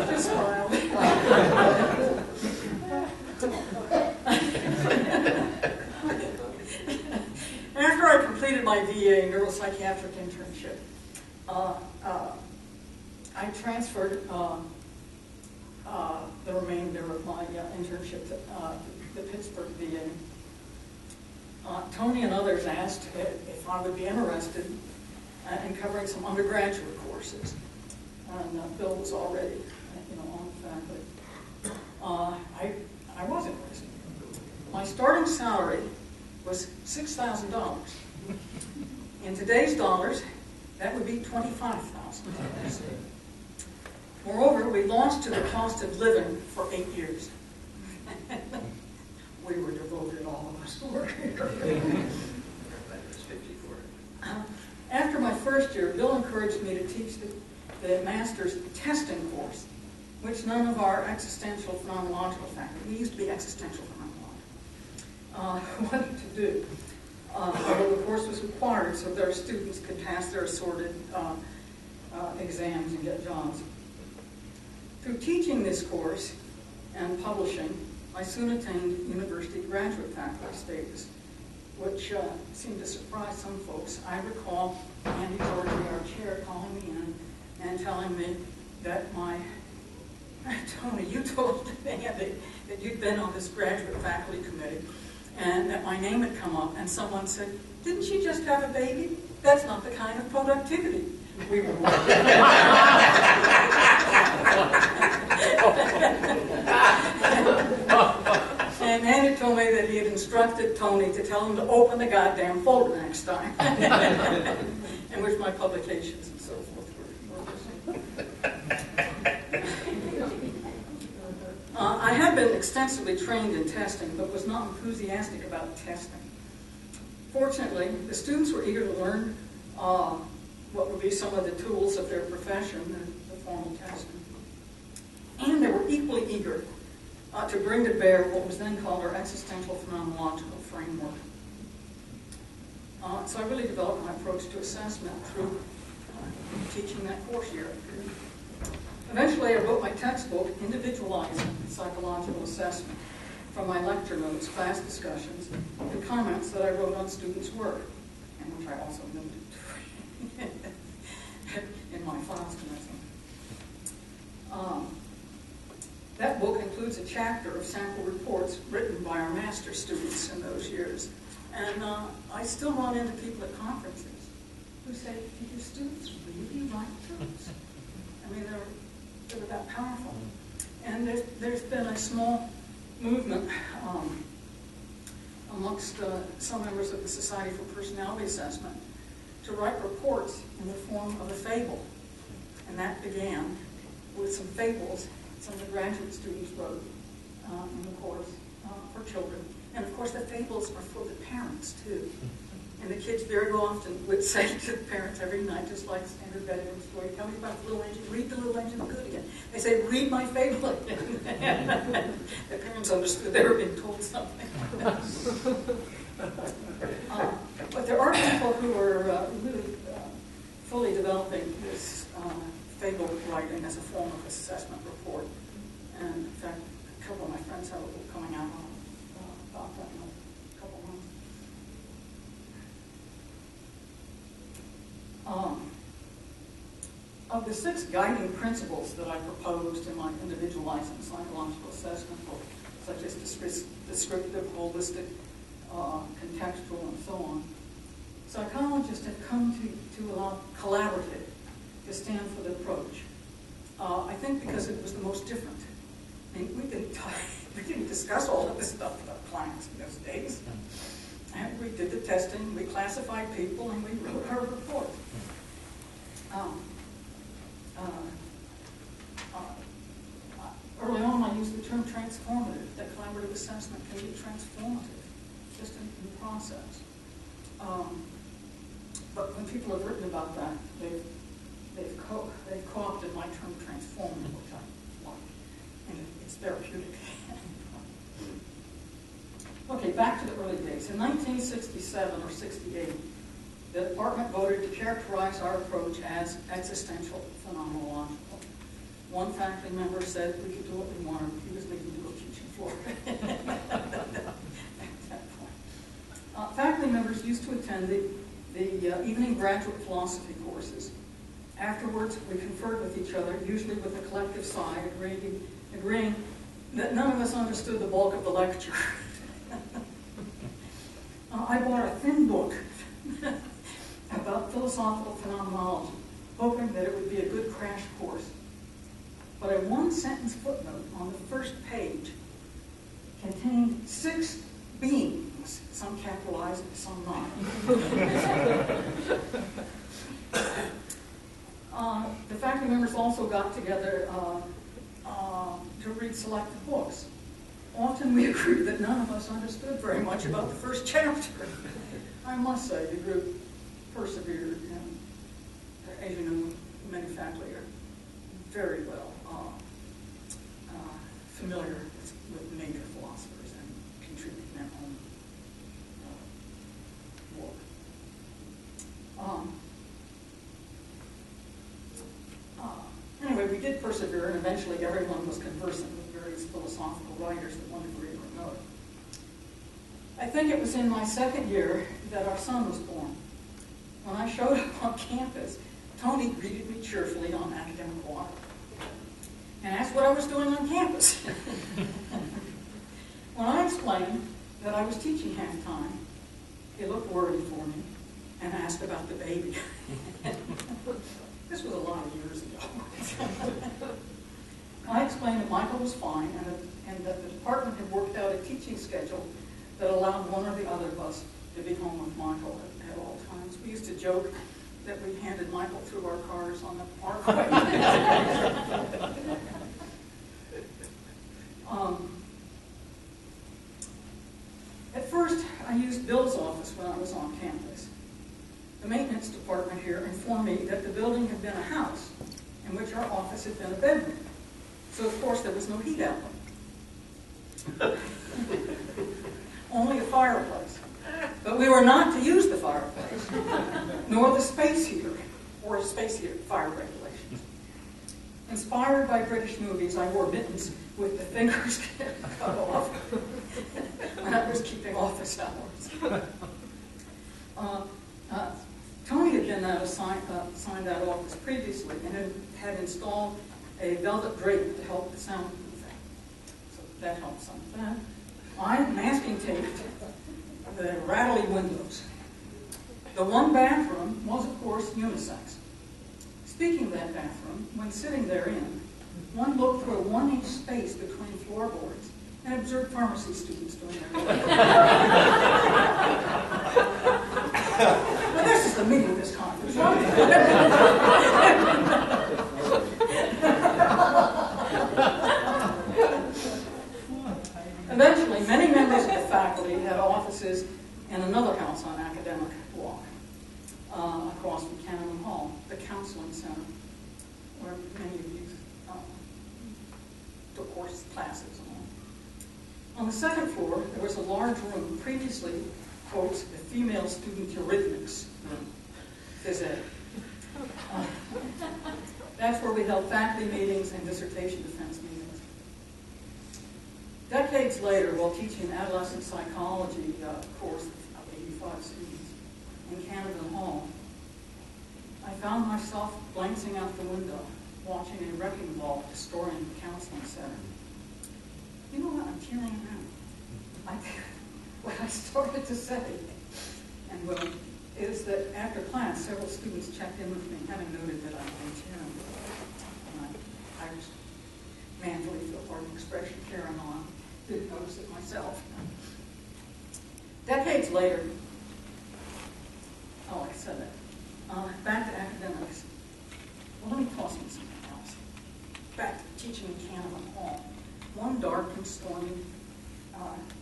Just smiled. After I completed my VA neuropsychiatric internship, I transferred the remainder of my internship to the Pittsburgh VA. Tony and others asked if I would be interested in covering some undergraduate courses, and Bill was already, on the faculty. I was interested. My starting salary was $6,000. In today's dollars, that would be $25,000. Moreover, we launched to the cost of living for 8 years. We were devoted, all of us, to work here. After my first year, Bill encouraged me to teach the master's testing course, which none of our existential phenomenological faculty, we used to be existential phenomenological, wanted to do. Although the course was required so their students could pass their assorted exams and get jobs. Through teaching this course and publishing, I soon attained university graduate faculty status, which seemed to surprise some folks. I recall Andy Georgie, our chair, calling me in and telling me that Tony, you told Andy that you'd been on this graduate faculty committee and that my name had come up, and someone said, "Didn't she just have a baby? That's not the kind of productivity we were working." And Andy told me that he had instructed Tony to tell him to open the goddamn folder next time, in which my publications and so forth were. I had been extensively trained in testing, but was not enthusiastic about testing. Fortunately, the students were eager to learn what would be some of the tools of their profession, the formal testing. And they were equally eager to bring to bear what was then called our existential phenomenological framework. So I really developed my approach to assessment through teaching that course year after year. Eventually, I wrote my textbook, Individualizing Psychological Assessment, from my lecture notes, class discussions, and comments that I wrote on students' work, and which I also noted in my files commencement. That book includes includes a chapter of sample reports written by our master students in those years. And I still run into people at conferences who say, "Did your students really write those?" I mean, they were that powerful. And there's been a small movement amongst some members of the Society for Personality Assessment to write reports in the form of a fable. And that began with some fables some of the graduate students wrote in the course for children. And of course the fables are for the parents too. And the kids very often would say to the parents every night, just like standard bedroom story, "Tell me about the little engine, read the little engine good again." They say, "Read my fable again." The parents understood they were being told something. But there are people who are really fully developing this fable writing as a form of assessment report. And in fact, a couple of my friends have a book coming out about that in a couple of months. Of the 6 guiding principles that I proposed in my individualized and psychological assessment book, such as descriptive, holistic, contextual, and so on, psychologists have come to allow collaborative to stand for the approach. I think because it was the most different. I mean, we didn't discuss all of this stuff with our clients in those days. And we did the testing, we classified people, and we wrote our report. Early on, I used the term transformative, that collaborative assessment can be transformative, just in the process. But when people have written about that, they've co-opted my term transformative, which I like, and it's therapeutic. Okay, back to the early days. In 1967 or 68, the department voted to characterize our approach as existential phenomenological. One faculty member said we could do what we wanted. He was leaving to a teaching floor at that point. Faculty members used to attend the evening graduate philosophy courses. Afterwards, we conferred with each other, usually with a collective sigh, agreeing that none of us understood the bulk of the lecture. I bought a thin book about philosophical phenomenology, hoping that it would be a good crash course. But a one-sentence footnote on the first page contained 6 beings, some capitalized and some not. The faculty members also got together to read selected books. Often we agreed that none of us understood very much about the first chapter. I must say, the group persevered, and as you know, many faculty are very well familiar with major philosophers and contribute their own work. Anyway, we did persevere, and eventually everyone was conversant with various philosophical writers at one degree or another. I think it was in my second year that our son was born. When I showed up on campus, Tony greeted me cheerfully on academic walk and asked what I was doing on campus. When I explained that I was teaching half-time, he looked worried for me and asked about the baby. This was a lot of years ago. I explained that Michael was fine and that the department had worked out a teaching schedule that allowed one or the other of us to be home with Michael at all times. We used to joke that we handed Michael through our cars on the parkway. At first, I used Bill's office when I was on campus. The maintenance department here informed me that the building had been a house in which our office had been a bedroom. So, of course, there was no heat outlet. Only a fireplace. But we were not to use the fireplace, nor the space heater, or space heater fire regulations. Inspired by British movies, I wore mittens with the fingers cut off when I was keeping office hours. Tony had been assigned that office previously and had installed a velvet drape to help the soundproofing. So that helps some. Then I masking taped the rattly windows. The one bathroom was, of course, unisex. Speaking of that bathroom, when sitting therein, one looked through a 1-inch space between floorboards and observed pharmacy students doing their work. Well, this is the meaning of this conference, right? Eventually, many members of the faculty had offices in another house on Academic Walk, across from Cannon Hall, the counseling center, where many of you took course classes and all. On the second floor, there was a large room, previously, quotes, the female student eurythmics room, phys ed. That's where we held faculty meetings and dissertation defense meetings. Decades later, while teaching an adolescent psychology course of 85 students in Canada Hall, I found myself glancing out the window, watching a wrecking ball destroying the counseling center. You know what? I'm tearing now. What I started to say, and well, is that after class, several students checked in with me, having noted that I was tearing. And I just manfully, feel pardon the expression, carrying on. Didn't notice it myself. Decades later, I said that. Back to academics. Well, let me toss in something else. Back to teaching in Canada Hall. One dark and stormy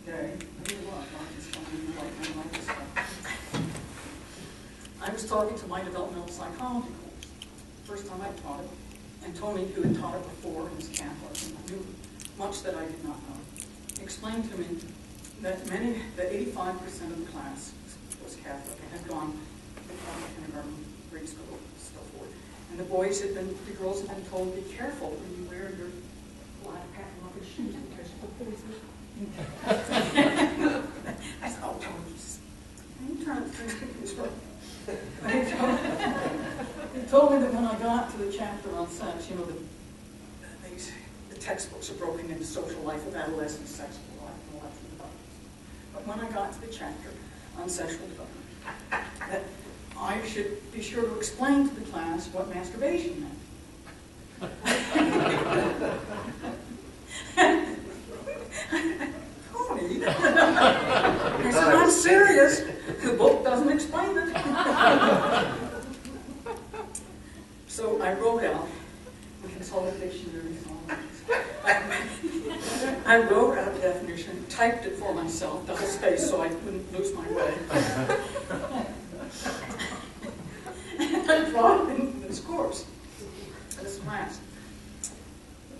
day, I was talking to my developmental psychology course. First time I taught it, and Tony, who had taught it before, was Catholic, and knew much that I did not know. He explained to me that 85% of the class was Catholic and had gone to Catholic kindergarten, grade school, so forth. And the girls had been told, be careful when you wear your black patent leather shoes because the poison. I said, oh, Tony, you trying to think this right? He told me that when I got to the chapter on sex, you know, the textbooks are broken into social life of adolescence, sexual life, and all that sort of stuff. But when I got to the chapter on sexual development, that I should be sure to explain to the class what masturbation meant. Tony, I said, I'm serious. The book doesn't explain it. So I wrote out, we consulted dictionaries and all that. I wrote out a definition, typed it for myself, double space, so I wouldn't lose my way. And I brought it into this course, this class.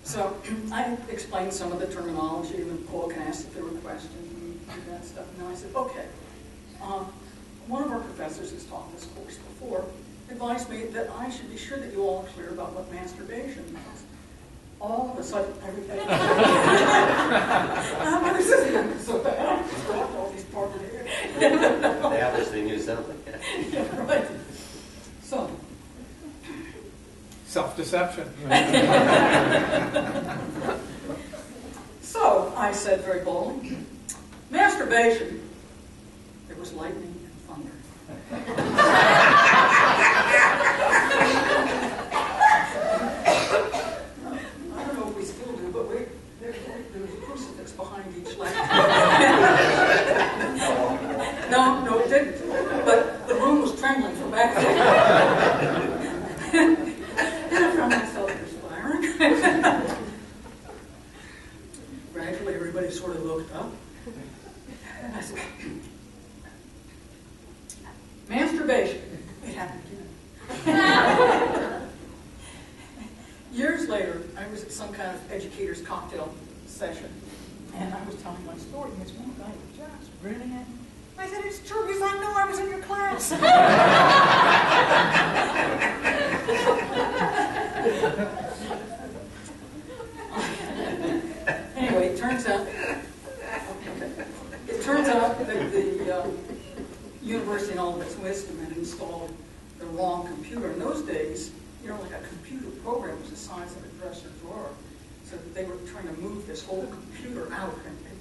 So I explained some of the terminology, and Paul can ask if there were questions and that stuff. And I said, okay, one of our professors who's taught this course before advised me that I should be sure that you all are clear about what masturbation means. All of a sudden, everything. I was so bad. I just dropped all these parts of here. They obviously knew something. Yeah, right. So. Self-deception. So, I said very boldly, masturbation. There was lightning and thunder. Behind each lecture. No, it didn't. But the room was trembling from back there. And I found myself perspiring. Gradually, everybody sort of looked up. And I said, masturbation. It happened again. Years later, I was at some kind of educator's cocktail session. And I was telling my story, and this one guy was just grinning at me. I said, it's true, because I know I was in your class. Anyway, it turns out that the university in all of its wisdom had installed the wrong computer. In those days, like a computer program was the size of a dresser drawer. So So they were trying to move this whole computer out, and it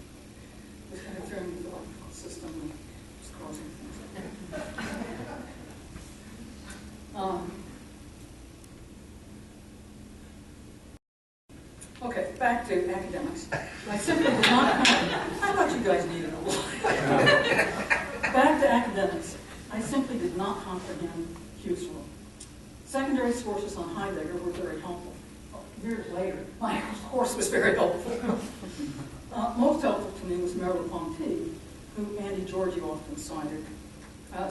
was interfering with the electrical system and was causing things. Okay, back to academics. I simply did not I thought you guys needed a little. Back to academics. I simply did not comprehend Husserl. Secondary sources on Heidegger were very helpful. Years later, my course was very helpful. Most helpful to me was Merleau-Ponty, who Andy Georgie often cited.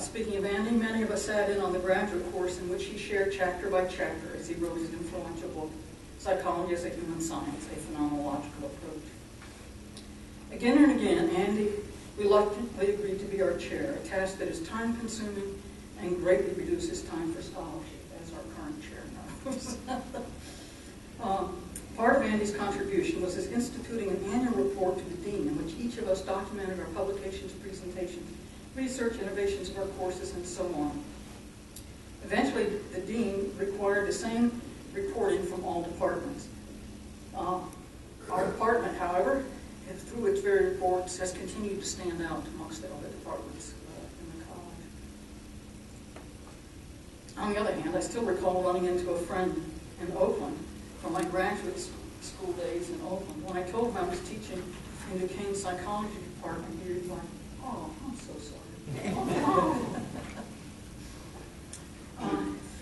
Speaking of Andy, many of us sat in on the graduate course in which he shared chapter by chapter as he wrote his influential book, Psychology as a Human Science, a Phenomenological Approach. Again and again, Andy reluctantly agreed to be our chair, a task that is time-consuming and greatly reduces time for scholarship, as our current chair knows. Part of Andy's contribution was his instituting an annual report to the dean in which each of us documented our publications, presentations, research, innovations of our courses, and so on. Eventually, the dean required the same reporting from all departments. Our department, however, through its very reports, has continued to stand out amongst the other departments in the college. On the other hand, I still recall running into a friend in Oakland from my graduate school days in Oakland. When I told him I was teaching in Duquesne psychology department, he was like, "Oh, I'm so sorry."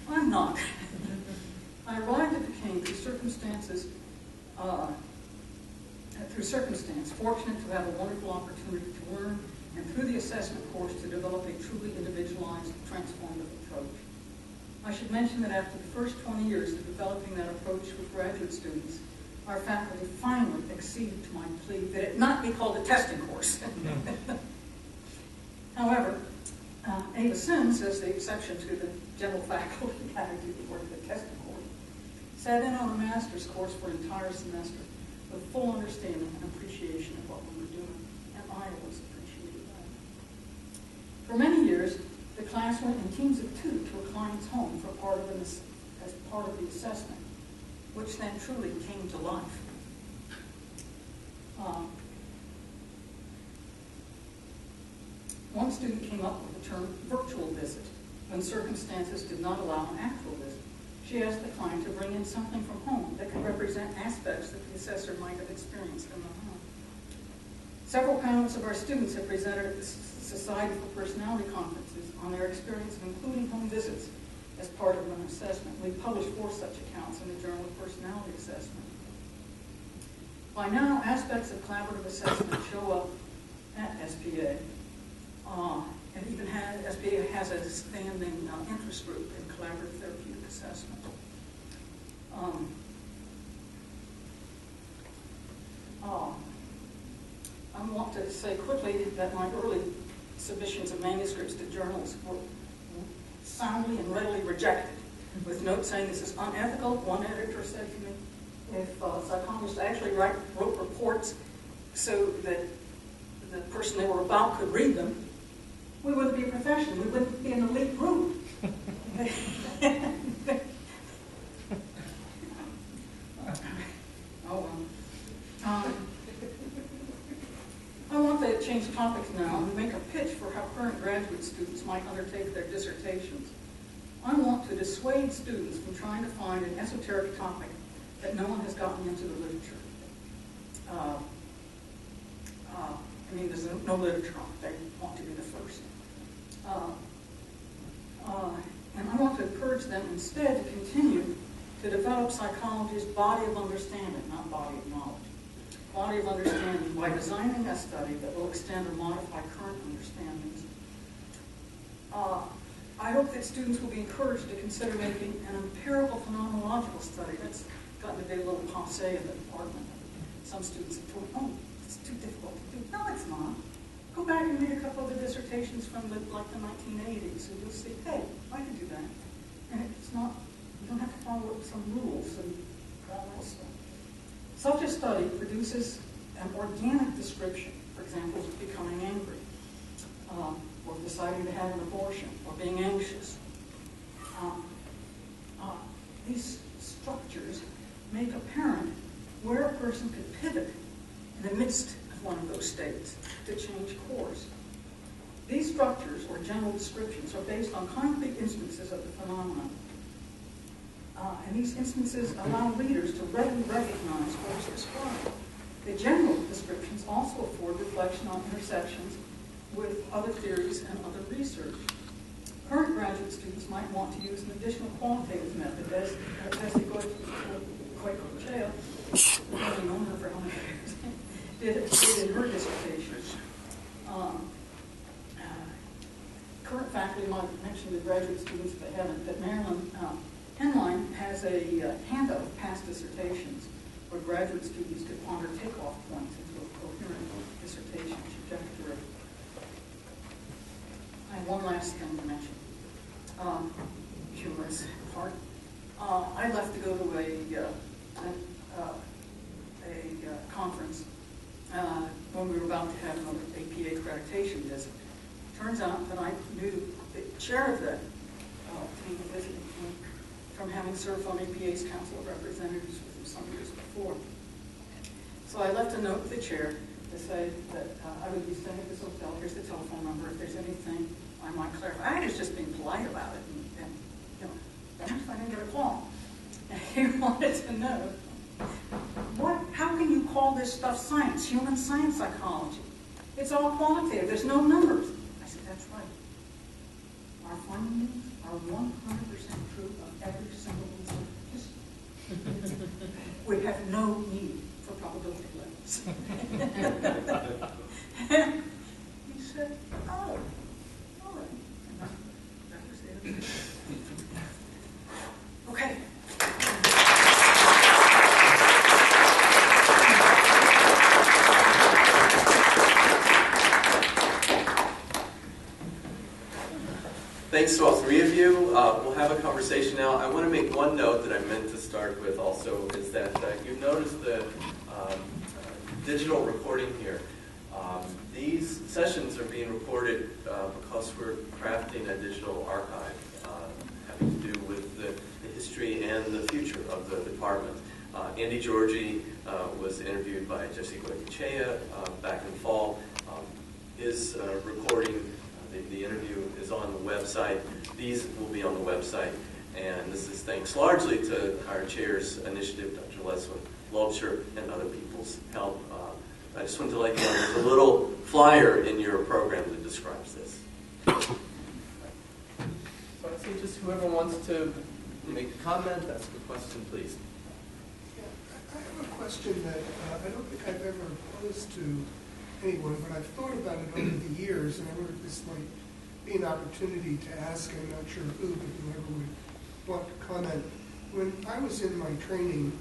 I'm not. I arrived at Duquesne through circumstance, fortunate to have a wonderful opportunity to learn, and through the assessment course to develop a truly individualized, transformative approach. I should mention that after the first 20 years of developing that approach with graduate students, our faculty finally acceded to my plea that it not be called a testing course. However, Ava Sims, as the exception to the general faculty attitude toward the testing course, sat in on a master's course for an entire semester with full understanding and appreciation of what we were doing, and I always appreciated that. For many years, the class went in teams of 2 to a client's home for as part of the assessment, which then truly came to life. One student came up with the term virtual visit when circumstances did not allow an actual visit. She asked the client to bring in something from home that could represent aspects that the assessor might have experienced in the home. Several panels of our students have presented at the Society for Personality conferences on their experience of including home visits as part of an assessment. We published 4 such accounts in the Journal of Personality Assessment. By now, aspects of collaborative assessment show up at SPA. And even SPA has a standing interest group in collaborative therapeutic assessment. I want to say quickly that my early submissions of manuscripts to journals were soundly and readily rejected, with notes saying this is unethical. One editor said to me, if psychologists actually wrote reports so that the person they were about could read them, we wouldn't be a profession. We wouldn't be an elite group. I want to change topics now and make a pitch for how current graduate students might undertake their dissertations. I want to dissuade students from trying to find an esoteric topic that no one has gotten into the literature. There's no literature on it. They want to be the first. And I want to encourage them instead to continue to develop psychology's body of understanding, not body of knowledge. Body of understanding by designing a study that will extend or modify current understandings. I hope that students will be encouraged to consider making an empirical phenomenological study. That's gotten to be a little passé in the department. Some students have told me, oh, it's too difficult to do. No, it's not. Go back and read a couple of the dissertations from the 1980s, and you'll see, hey, I can do that. And it's not, you don't have to follow some rules and all that stuff. Such a study produces an organic description, for example, of becoming angry, or deciding to have an abortion, or being anxious. These structures make apparent where a person could pivot in the midst of one of those states to change course. These structures, or general descriptions, are based on concrete instances of the phenomenon. And these instances allow readers to readily recognize what is described. The general descriptions also afford reflection on intersections with other theories and other research. Current graduate students might want to use an additional qualitative method as they go to jail, having known her for how many years, did in her dissertation. Current faculty might mention to graduate students if they haven't, that Marilyn Henline has a handout of past dissertations where graduate students could ponder takeoff points into a coherent dissertation trajectory. I have one last thing to mention. Humorous part. I left to go to a conference when we were about to have another APA accreditation visit. Turns out that I knew the chair of that team visiting me from having served on APA's Council of Representatives with him some years before. So I left a note with the chair to say that I would be staying at this hotel. Here's the telephone number. If there's anything I might clarify. I was just being polite about it, and you know, if I didn't get a call. And he wanted to know, how can you call this stuff science, human science psychology? It's all qualitative. There's no numbers. I said, that's right. Our findings are 100% true of every single result. We have no need for probability levels. And he said, oh, all right. And that was the end. Okay. Thanks to all three of you. We'll have a conversation now. I want to make one note that I meant to start with also, is that you noticed the digital recording here. These sessions are being recorded because we're crafting a digital archive having to do with the history and the future of the department. Andy Georgie was interviewed by Jesse Goycochea back in fall. His recording, the interview is on the website. These will be on the website. And this is thanks largely to our chair's initiative, Dr. Leslie Lobsher, and other people's help. I just wanted to let you know there's a little flyer in your program that describes this. So I see just whoever wants to make a comment, ask a question, please. Yeah, I have a question that I don't think I've ever posed to anyone, but I've thought about it over the years, and I wonder if this might be an opportunity to ask. I'm not sure who, but whoever would want to comment. When I was in my training,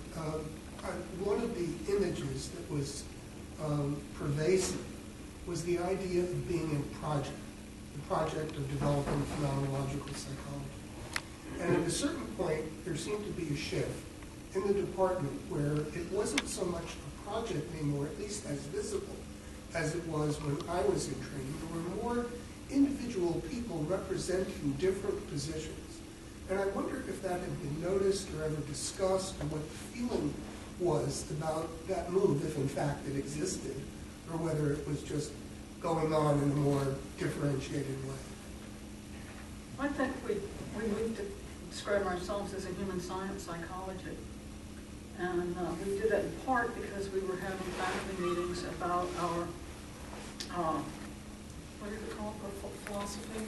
one of the images that was pervasive was the idea of being a project, the project of developing phenomenological psychology. And at a certain point, there seemed to be a shift in the department where it wasn't so much a project anymore, at least as visible as it was when I was in training. There were more individual people representing different positions. And I wondered if that had been noticed or ever discussed, or what the feeling was about that move, if in fact it existed, or whether it was just going on in a more differentiated way. I think we need to describe ourselves as a human science psychology. And we did that in part because we were having faculty meetings about our, what is it called, philosophy?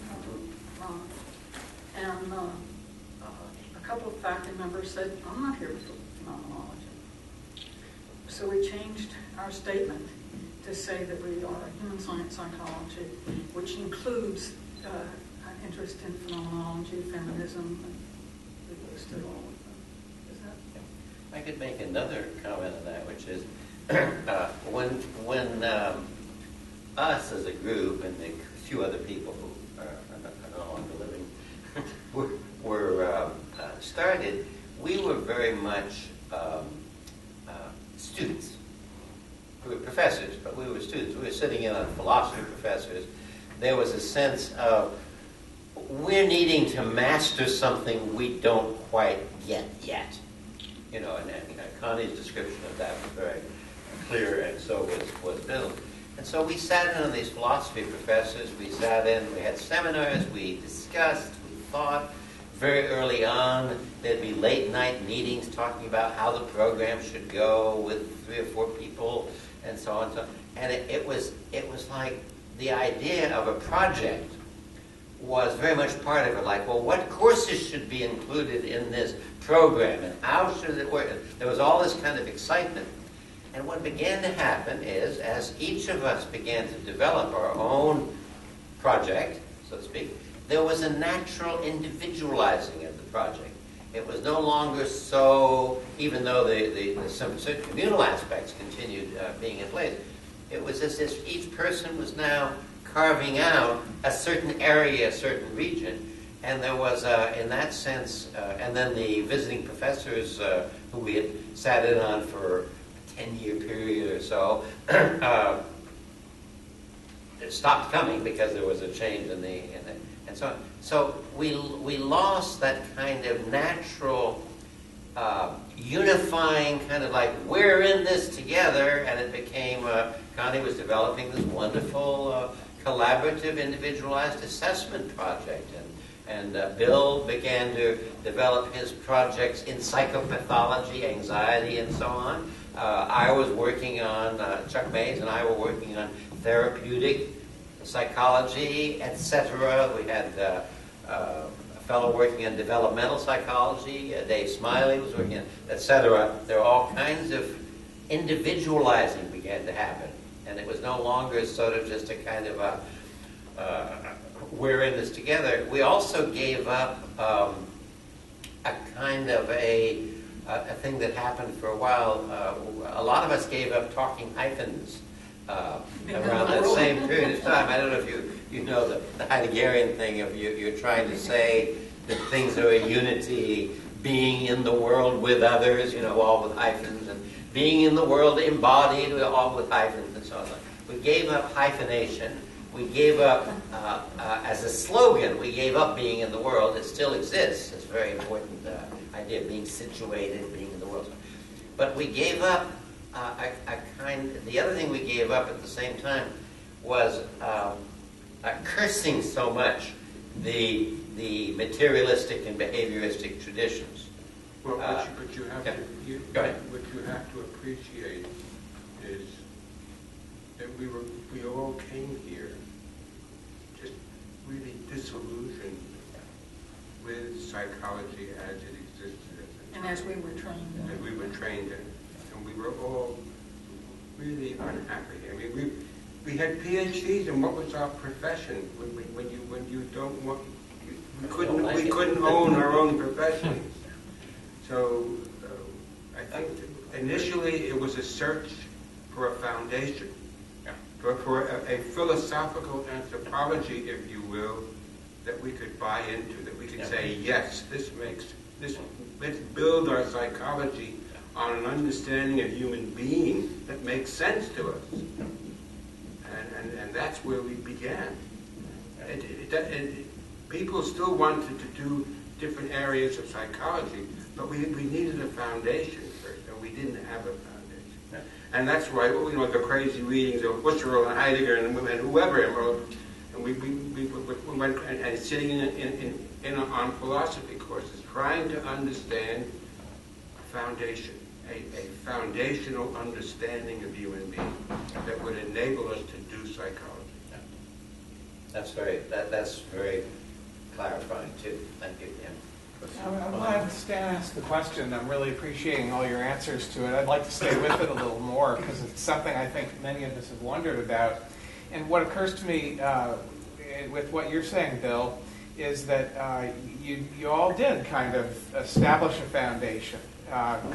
And a couple of faculty members said, I'm not here for phenomenology. So we changed our statement to say that we are a human science psychology, which includes an interest in phenomenology, feminism, and we listed all of them. Is that? I could make another comment on that, which is when us as a group and a few other people who are no longer living were started, we were very much students. We were professors, but we were students. We were sitting in on philosophy professors. There was a sense of we're needing to master something we don't quite get yet. You know, and Connie's description of that was very clear, and so was Bill. And so we sat in on these philosophy professors, we sat in, we had seminars, we discussed, we thought. Very early on, there'd be late night meetings talking about how the program should go with 3 or 4 people, and so on and so on. And it was like the idea of a project was very much part of it. Like, well, what courses should be included in this program, and how should it work? And there was all this kind of excitement. And what began to happen is, as each of us began to develop our own project, so to speak, there was a natural individualizing of the project. It was no longer so, even though some certain communal aspects continued being in place, it was as if each person was now carving out a certain area, a certain region. And there was, in that sense, and then the visiting professors who we had sat in on for a 10-year period or so, it stopped coming because there was a change in the and so on. So we lost that kind of natural unifying kind of like, we're in this together, and it became, Connie was developing this wonderful collaborative individualized assessment project, and Bill began to develop his projects in psychopathology, anxiety, and so on. I was working on, Chuck Mays and I were working on therapeutic psychology, etc. We had a fellow working on developmental psychology, Dave Smiley was working on, etc. There were all kinds of individualizing began to happen. And it was no longer sort of just a kind of we're in this together. We also gave up a kind of a thing that happened for a while. A lot of us gave up talking hyphens around that same period of time. I don't know if you know the Heideggerian thing of you're trying to say that things are a unity, being in the world with others, all with hyphens, and being in the world embodied, all with hyphens, and so on. We gave up hyphenation. We gave up, as a slogan, we gave up being in the world. It still exists. It's a very important idea of being situated, being in the world. But we gave up the other thing we gave up at the same time was cursing so much the materialistic and behavioristic traditions. Well, but you have Go ahead. What you have to appreciate is that we all came here just really disillusioned with psychology as it existed. And as we were trained in. And we were trained in it. And we were all really unhappy. I mean, we had PhDs, and what was our profession? When you don't want, we couldn't own our own profession. So I think initially it was a search for a foundation, for a philosophical anthropology, if you will, that we could buy into, that we could say, yes, let's build our psychology on an understanding of human being that makes sense to us. And that's where we began. People still wanted to do different areas of psychology, but we needed a foundation first, and we didn't have a foundation. And that's why, the crazy readings of Husserl and Heidegger and whoever, and we went and sitting in on philosophy courses, trying to understand a foundation, a foundational understanding of human beings that would enable us to do psychology. That's very clarifying too. Thank you. Yeah. I'm glad Stan asked the question. I'm really appreciating all your answers to it. I'd like to stay with it a little more because it's something I think many of us have wondered about. And what occurs to me with what you're saying, Bill, is that you all did kind of establish a foundation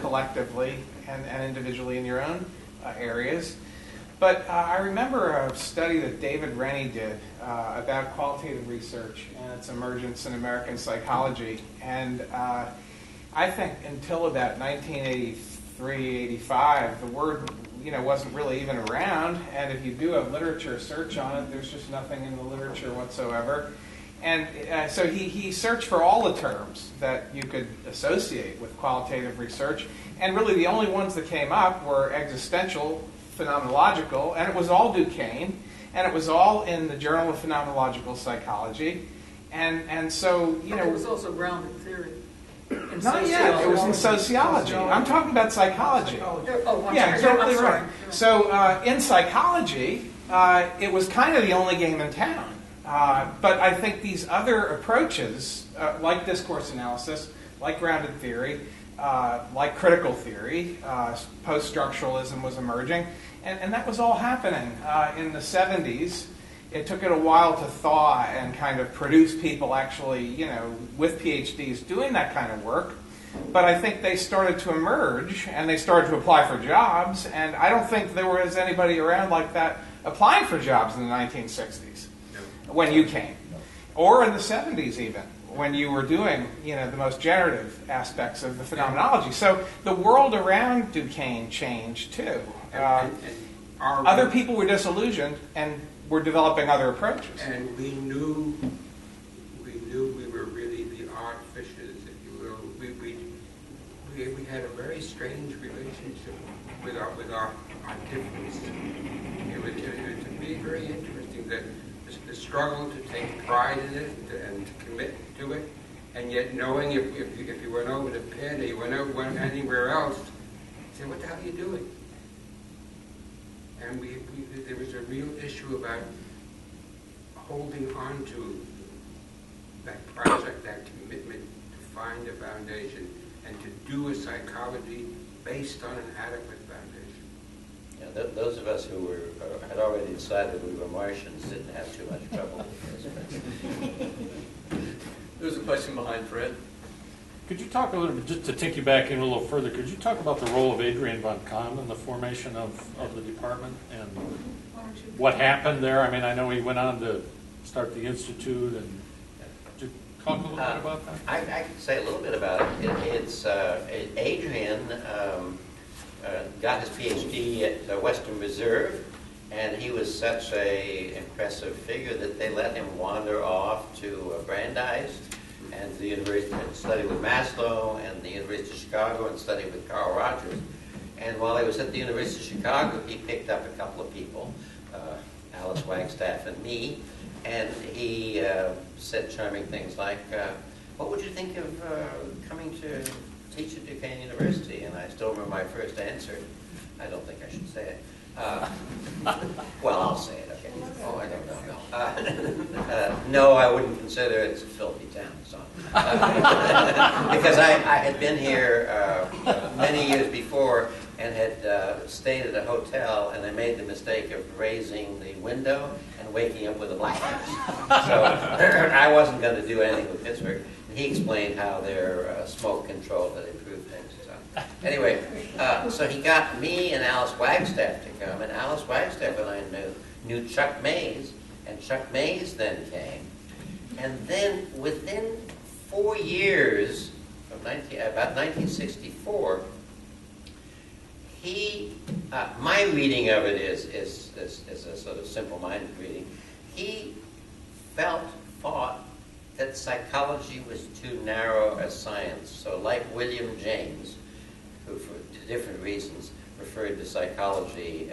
collectively and individually in your own areas. But I remember a study that David Rennie did about qualitative research and its emergence in American psychology. And I think until about 1983, 85, the word wasn't really even around. And if you do a literature search on it, there's just nothing in the literature whatsoever. And so he searched for all the terms that you could associate with qualitative research, and really the only ones that came up were existential, phenomenological, and it was all Duquesne, and it was all in the Journal of Phenomenological Psychology, and so, you know... It was also grounded theory. Not yet, it was in sociology. I'm talking about psychology. Oh, I'm Yeah, sorry. exactly I'm sorry. right. So in psychology, it was kind of the only game in town. But I think these other approaches, like discourse analysis, like grounded theory, like critical theory, post-structuralism was emerging, and that was all happening in the 70s. It took it a while to thaw and kind of produce people actually, you know, with PhDs doing that kind of work. But I think they started to emerge, and they started to apply for jobs, and I don't think there was anybody around like that applying for jobs in the 1960s when you came, or in the 70s even, when you were doing, you know, the most generative aspects of the phenomenology. So the world around Duquesne changed too. Other people were disillusioned and were developing other approaches. And we knew we were really the odd fishes, if you will. We had a very strange relationship with our difference. It was to me very interesting that the struggle to take pride in it and to commit to it, and yet knowing if you went over to Penn or you went anywhere else, you say, what the hell are you doing? And there was a real issue about holding on to that project, that commitment to find a foundation and to do a psychology based on an adequate foundation. Yeah, those of us who had already decided we were Martians didn't have too much trouble with this. There's a question behind Fred. Could you talk a little bit, just to take you back in a little further, could you talk about the role of Adrian von Kahn in the formation of the department and what happened there? I mean, I know he went on to start the Institute, and could you talk a little bit about that? I can say a little bit about it. Adrian got his PhD at Western Reserve, and he was such an impressive figure that they let him wander off to Brandeis and the university and study with Maslow, and the University of Chicago and study with Carl Rogers. And while he was at the University of Chicago, he picked up a couple of people, Alice Wagstaff and me, and he said charming things like, what would you think of coming to teach at Duquesne University? And I still remember my first answer. I don't think I should say it. Well, I'll say it, okay. Oh, I don't know. No, I wouldn't consider it. It's a filthy town, so. Because I had been here many years before and had stayed at a hotel, and I made the mistake of raising the window and waking up with a blackout. So I wasn't going to do anything with Pittsburgh. And he explained how their smoke control had improved things. So anyway, so he got me and Alice Wagstaff to come, and Alice Wagstaff and I knew Chuck Mays, and Chuck Mays then came. And then within 4 years, from about 1964, my reading of it is a sort of simple-minded reading. He thought that psychology was too narrow a science. So like William James, who for different reasons referred to psychology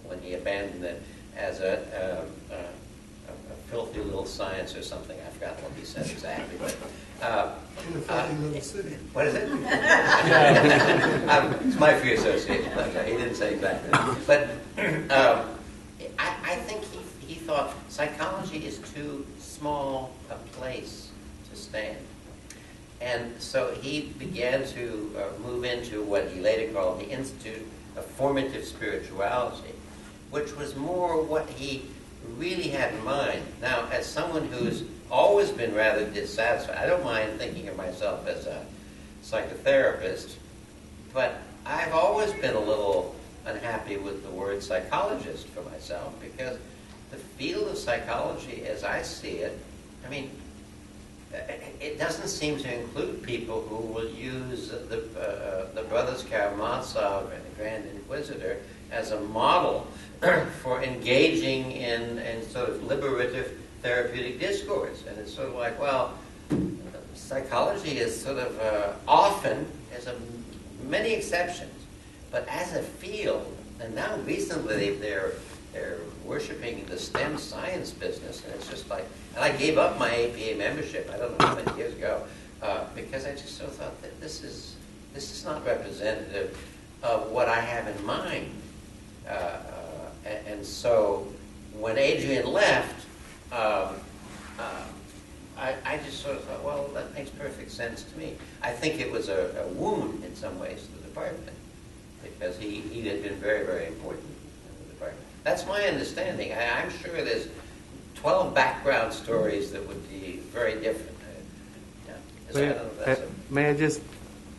when he abandoned it as a filthy little science or something. I forgot what he said exactly, but In a filthy little city. what is it? It's my free association. He didn't say exactly, but I think he thought psychology is too small a place to stand. And so he began to move into what he later called the Institute of Formative Spirituality, which was more what he really had in mind. Now, as someone who's always been rather dissatisfied, I don't mind thinking of myself as a psychotherapist, but I've always been a little unhappy with the word psychologist for myself, because the field of psychology, as I see it, I mean, it doesn't seem to include people who will use the Brothers Karamazov and the Grand Inquisitor as a model for engaging in sort of liberative therapeutic discourse. And it's sort of like, well, psychology is sort of often, there's many exceptions, but as a field, and now recently they're worshiping the STEM science business, and it's just like, and I gave up my APA membership, I don't know how many years ago, because I just sort of thought that this is not representative of what I have in mind. And so when Adrian left, I just sort of thought, well, that makes perfect sense to me. I think it was a wound in some ways to the department, because he had been very, very important in the department. That's my understanding. I'm sure there's 12 background stories that would be very different. May I just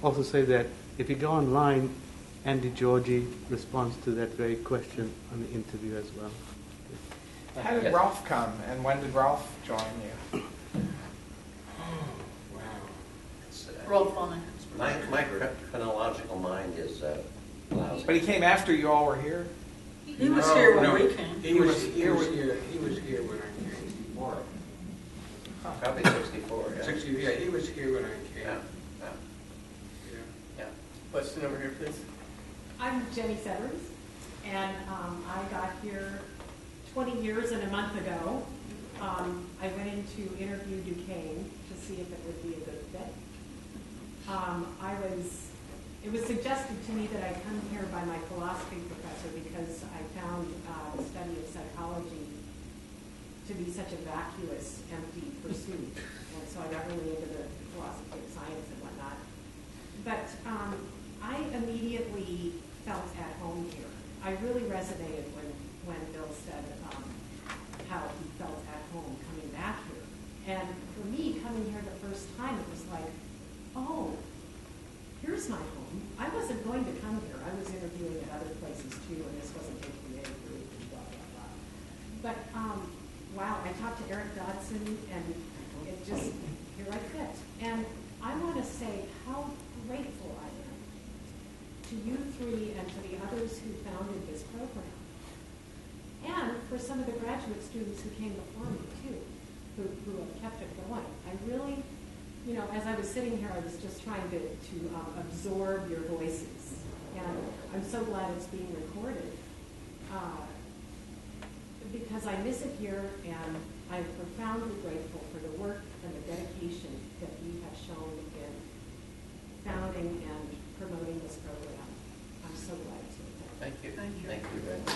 also say that if you go online, Andy Georgie responds to that very question on the interview as well. How did Rolf come, and when did Rolf join you? Roll calling. My chronological mind is lousy. But he came after you all were here? He was here when we came. He was here when I came. More. Probably 64, yeah. 60, yeah, he was here when I came. Yeah. Question over here, please. I'm Jenny Severs, and I got here 20 years and a month ago. I went in to interview Duquesne to see if it would be a good fit. It was suggested to me that I come here by my philosophy professor because I found the study of psychology to be such a vacuous, empty pursuit. And so I got really into the philosophy of science and whatnot. But I immediately felt at home here. I really resonated when Bill said how he felt at home coming back here. And for me, coming here the first time, it was like, oh, here's my home. I wasn't going to come here. I was interviewing at other places too, and this wasn't APA group and blah, blah, blah. But wow, I talked to Eric Dodson, and it just, here I fit. And I want to say how grateful I am to you three and to the others who founded this program. And for some of the graduate students who came before me too, who have kept it going. I really, as I was sitting here, I was just trying to absorb your voices. And I'm so glad it's being recorded. Because I miss it here, and I'm profoundly grateful for the work and the dedication that you have shown in founding and promoting this program. I'm so glad to. Thank you. Thank you. Thank you very much.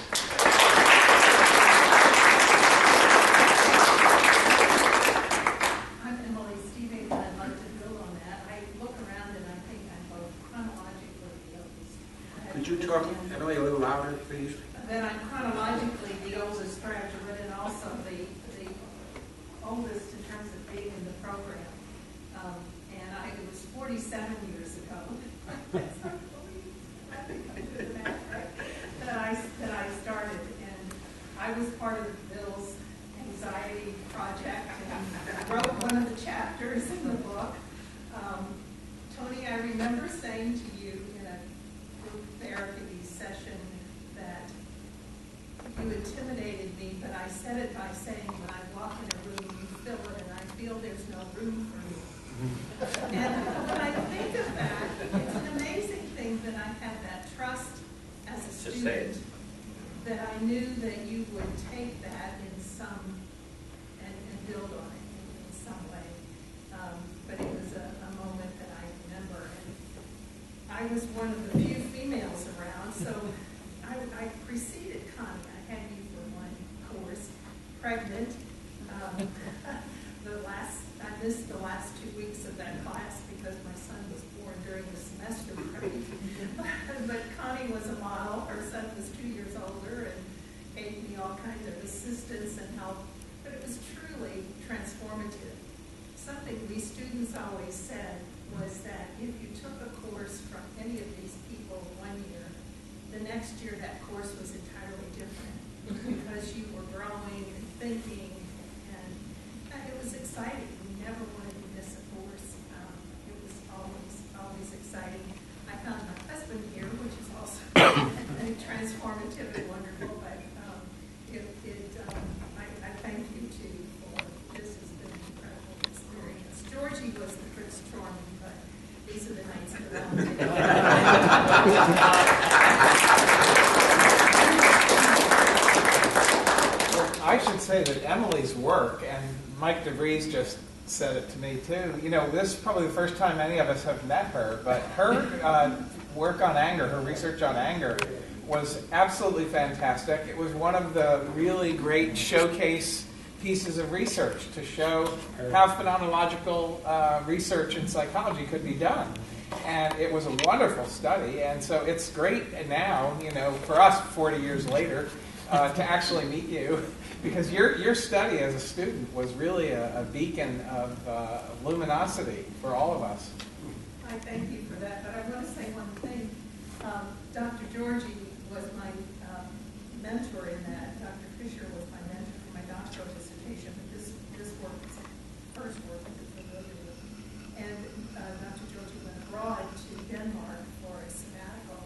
I'm Emily Stevens, and I'd like to build on that. I look around and I think I'm both chronologically the oldest. Could you talk, Emily, a little louder, please? Then I'm chronologically the oldest graduate and also the oldest in terms of being in the program. And it was 47 years ago. That's hard to believe. That I started, and I was part of Bill's anxiety project and wrote one of the chapters in the book. Tony, I remember saying to you in a group therapy session that you intimidated me, but I said it by saying when I walk in a room, you fill it, and I feel there's no room for me. And when I think of that, it's an amazing thing that I had that trust as a student, that I knew that you would take that in some, and build on it in some way. But it was a moment that I remember. And I was one of the few females around, so I preceded Connie. I had you for one course, pregnant. I missed the last 2 weeks of that class because my son was born during the semester break. But Connie was a model. Her son was 2 years older and gave me all kinds of assistance and help. But it was truly transformative. Something we students always said was that if you took a course from any of these people 1 year, the next year that course was entirely different because you were growing and thinking, and it was exciting. We never wanted to miss a course. It was always exciting. I found my husband here, which is also transformative and wonderful, but I thank you too for Georgie was the Prince Charming, but these are the knights of the I should say that Emily's work, and Mike DeVries just said it to me too, you know, this is probably the first time any of us have met her, but her work on anger, her research on anger, was absolutely fantastic. It was one of the really great showcase pieces of research to show how phenomenological research in psychology could be done. And it was a wonderful study, and so it's great now, you know, for us 40 years later, to actually meet you, because your study as a student was really a beacon of luminosity for all of us. I thank you for that, but I want to say one thing. Dr. Georgie was my mentor in that. Dr. Fisher was my mentor for my doctoral dissertation, but this work is the first work that we're familiar with. And Dr. Georgie went abroad to Denmark for a sabbatical,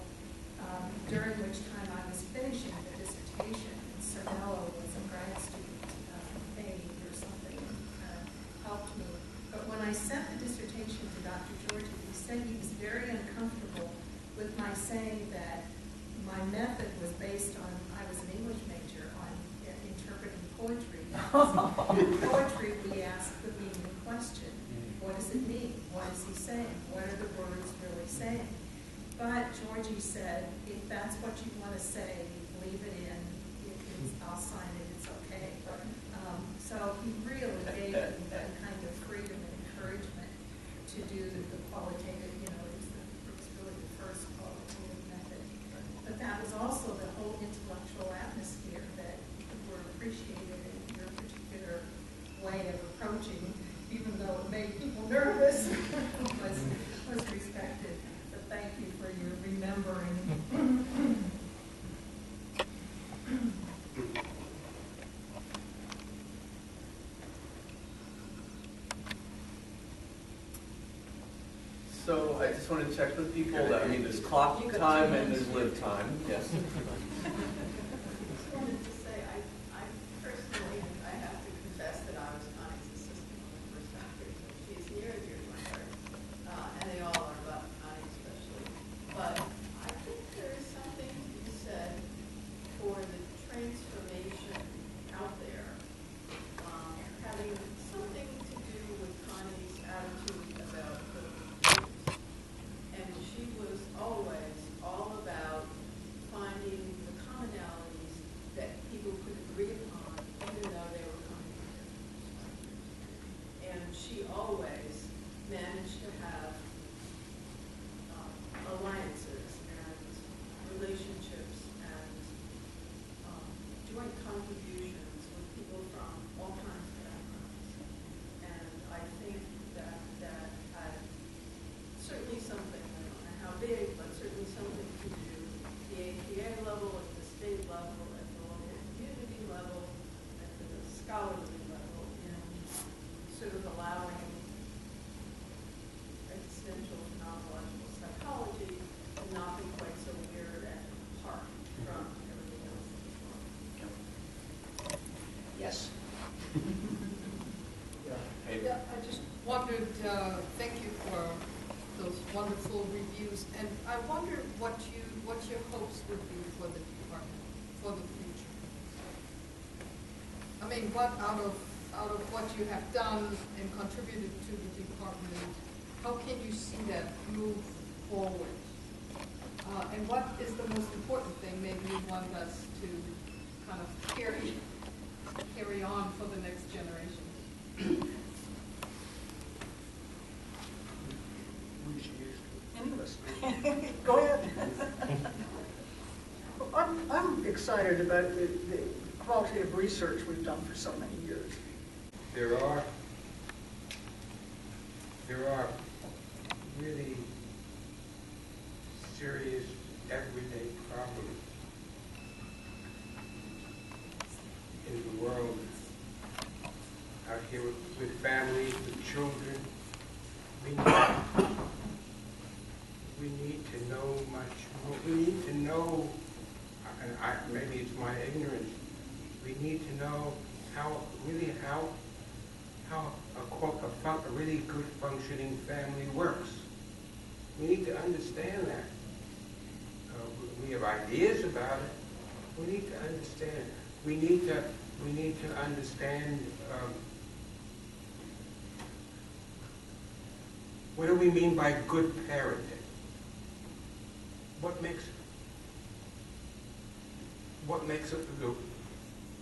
during which time I was finishing the dissertation, and Sir Mello was a grad student, aide or something, and helped me. But when I sent the dissertation to Dr. Georgie, he said he was very uncomfortable with my saying that my method was based on, I was an English major, on interpreting poetry. In poetry, we ask the meaning question. What does it mean? What is he saying? What are the words really saying? But Georgie said, if that's what you want to say, leave it in. I'll sign it. It's okay. So he really gave me that kind of freedom and encouragement to do the qualitative, you know, it was really the first qualitative method. But that was also the whole intellectual atmosphere that were appreciated in your particular way of approaching, even though it made people nervous, was respected. But thank you for your remembering. So I just want to check with people that, I mean, there's clock time and there's live time. Yes. I just wanted to say, I personally, I have to confess that I was Connie's assistant when I first got here, so she's near and dear to my heart, and they all are, but Connie especially. But I think there is something to be said for the transformation out there, having something to do with Connie's attitude about the students. And she was always all about finding the commonalities that people could agree upon, even though they were coming from different perspectives. And she always managed to have alliances and relationships and joint contributions with people from all kinds of backgrounds. And I think that had certainly something, I don't know how big, but certainly something to do at the APA level, at the state level, at the local community level, at the scholarly level, in sort of allowing existential phenomenological psychology to not be quite so weird and apart from everything else in the world. Yes. Yeah, I just wondered, thank you for those wonderful reviews, and I wonder what your hopes would be for the department, for the future. I mean, what out of what you have done and contributed to the department, how can you see that move forward? And what is the most important thing maybe you want us to kind of carry on for the next generation? Go ahead. I'm excited about the quality of research we've done for so many years. There are really serious everyday problems in the world out here with families, with children. We need to know much more. We need to know, and maybe it's my ignorance, we need to know how how a really good functioning family works. We need to understand that. We have ideas about it. We need to understand. We need to understand what do we mean by good parenting? What makes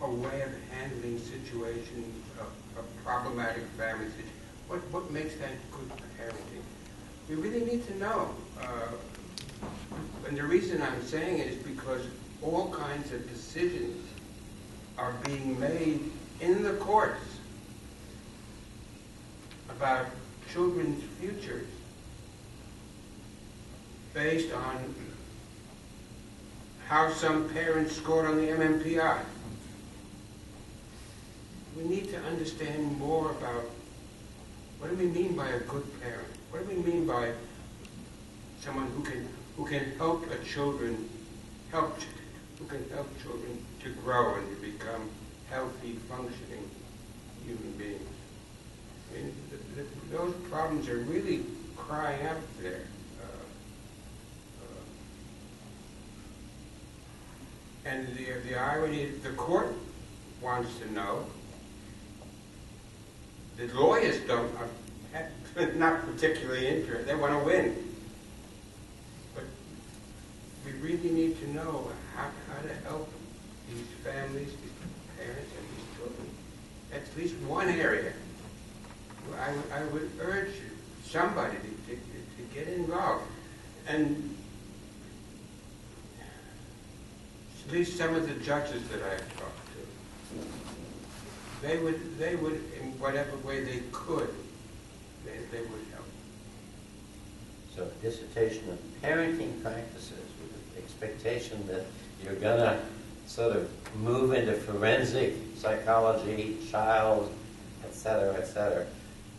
a way of handling situations, a problematic family situation? What makes that good parenting? We really need to know. And the reason I'm saying it is because all kinds of decisions are being made in the courts about children's futures based on how some parents scored on the MMPI. We need to understand more about what do we mean by a good parent? What do we mean by someone who can help children to grow and to become healthy, functioning human beings? I mean, those problems are really crying out there. And the irony, the court wants to know. The lawyers don't, not particularly interested. They want to win. But we really need to know how to help these families, these parents, and these children. At least one area. I would urge somebody to get involved. And at least some of the judges that I've talked to, they would in whatever way they could, they would help. So a dissertation of parenting practices with the expectation that you're going to sort of move into forensic psychology, child, et cetera,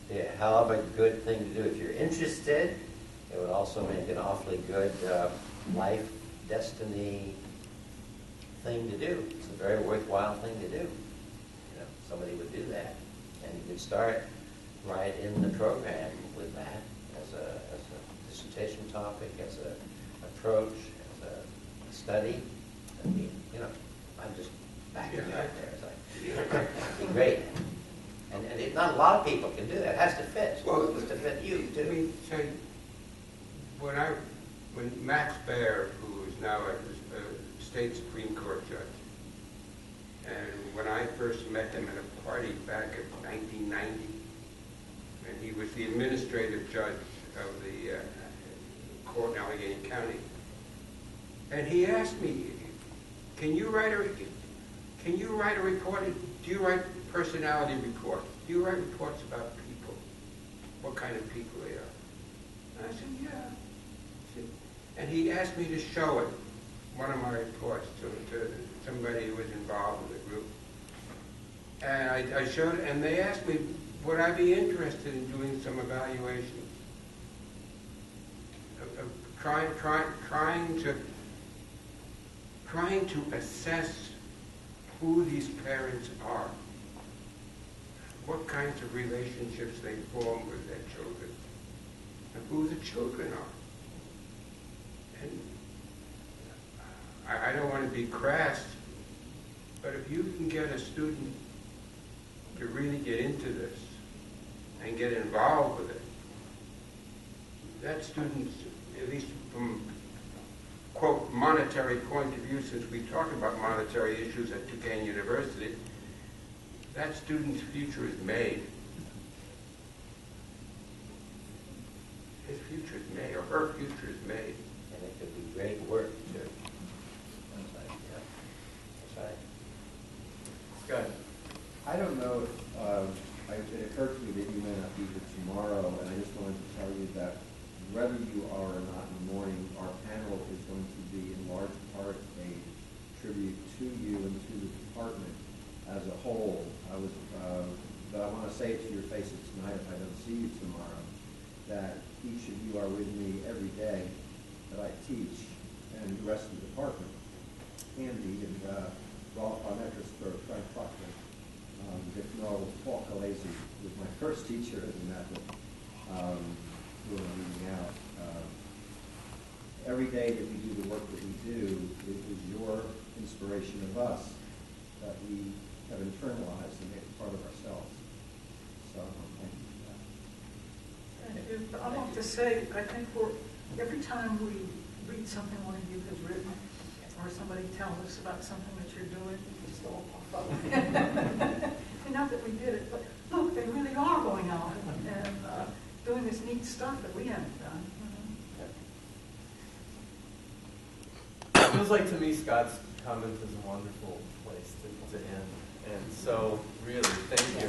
be a hell of a good thing to do. If you're interested, it would also make an awfully good life destiny thing to do. It's a very worthwhile thing to do. You know, somebody would do that. And you could start right in the program with that as a dissertation topic, as an approach, as a study. I mean, you know, I'm just backing you up there. It's like, that'd be great. And not a lot of people can do that. It has to fit. Well, it has to fit you, Let me too. say, when Max Baer, who is now a state Supreme Court judge, and when I first met him at a party back in 1990, and he was the administrative judge of the court in Allegheny County, and he asked me, can you write a report? Do you write personality reports? Do you write reports about people? What kind of people they are? And I said, yeah. And he asked me to show it, one of my reports, to somebody who was involved in the group. And I showed it, and they asked me, would I be interested in doing some evaluation? Of trying to assess who these parents are, what kinds of relationships they form with their children, and who the children are. And I don't want to be crass, but if you can get a student to really get into this and get involved with it, that student, at least from quote monetary point of view, since we talk about monetary issues at Duquesne University, that student's future is made. His future is made, or her future is made. And it could be great work, too. That's right, yeah. That's right. Good. I don't know if, it occurred to me that you may not be here tomorrow, and I just wanted to tell you that whether you are or not in the morning, our panel is going to be in large part a tribute to you and to the department as a whole. But I want to say it to your faces tonight if I don't see you tomorrow, that each of you are with me every day that I teach, and the rest of the department, Andy and Rolf Metrister, Frank Buckman, get to know with Paul Calesi, who was my first teacher, as a matter of who I'm reading out. Every day that we do the work that we do, it is your inspiration of us that we have internalized and made it part of ourselves. So thank you for that. I want to say, I think every time we read something one of you has written, or somebody tells us about something that you're doing, we just all pop up. And not that we did it, but look, they really are going out and doing this neat stuff that we haven't done. It feels like to me Scott's comment is a wonderful place to end. And so, really, thank you.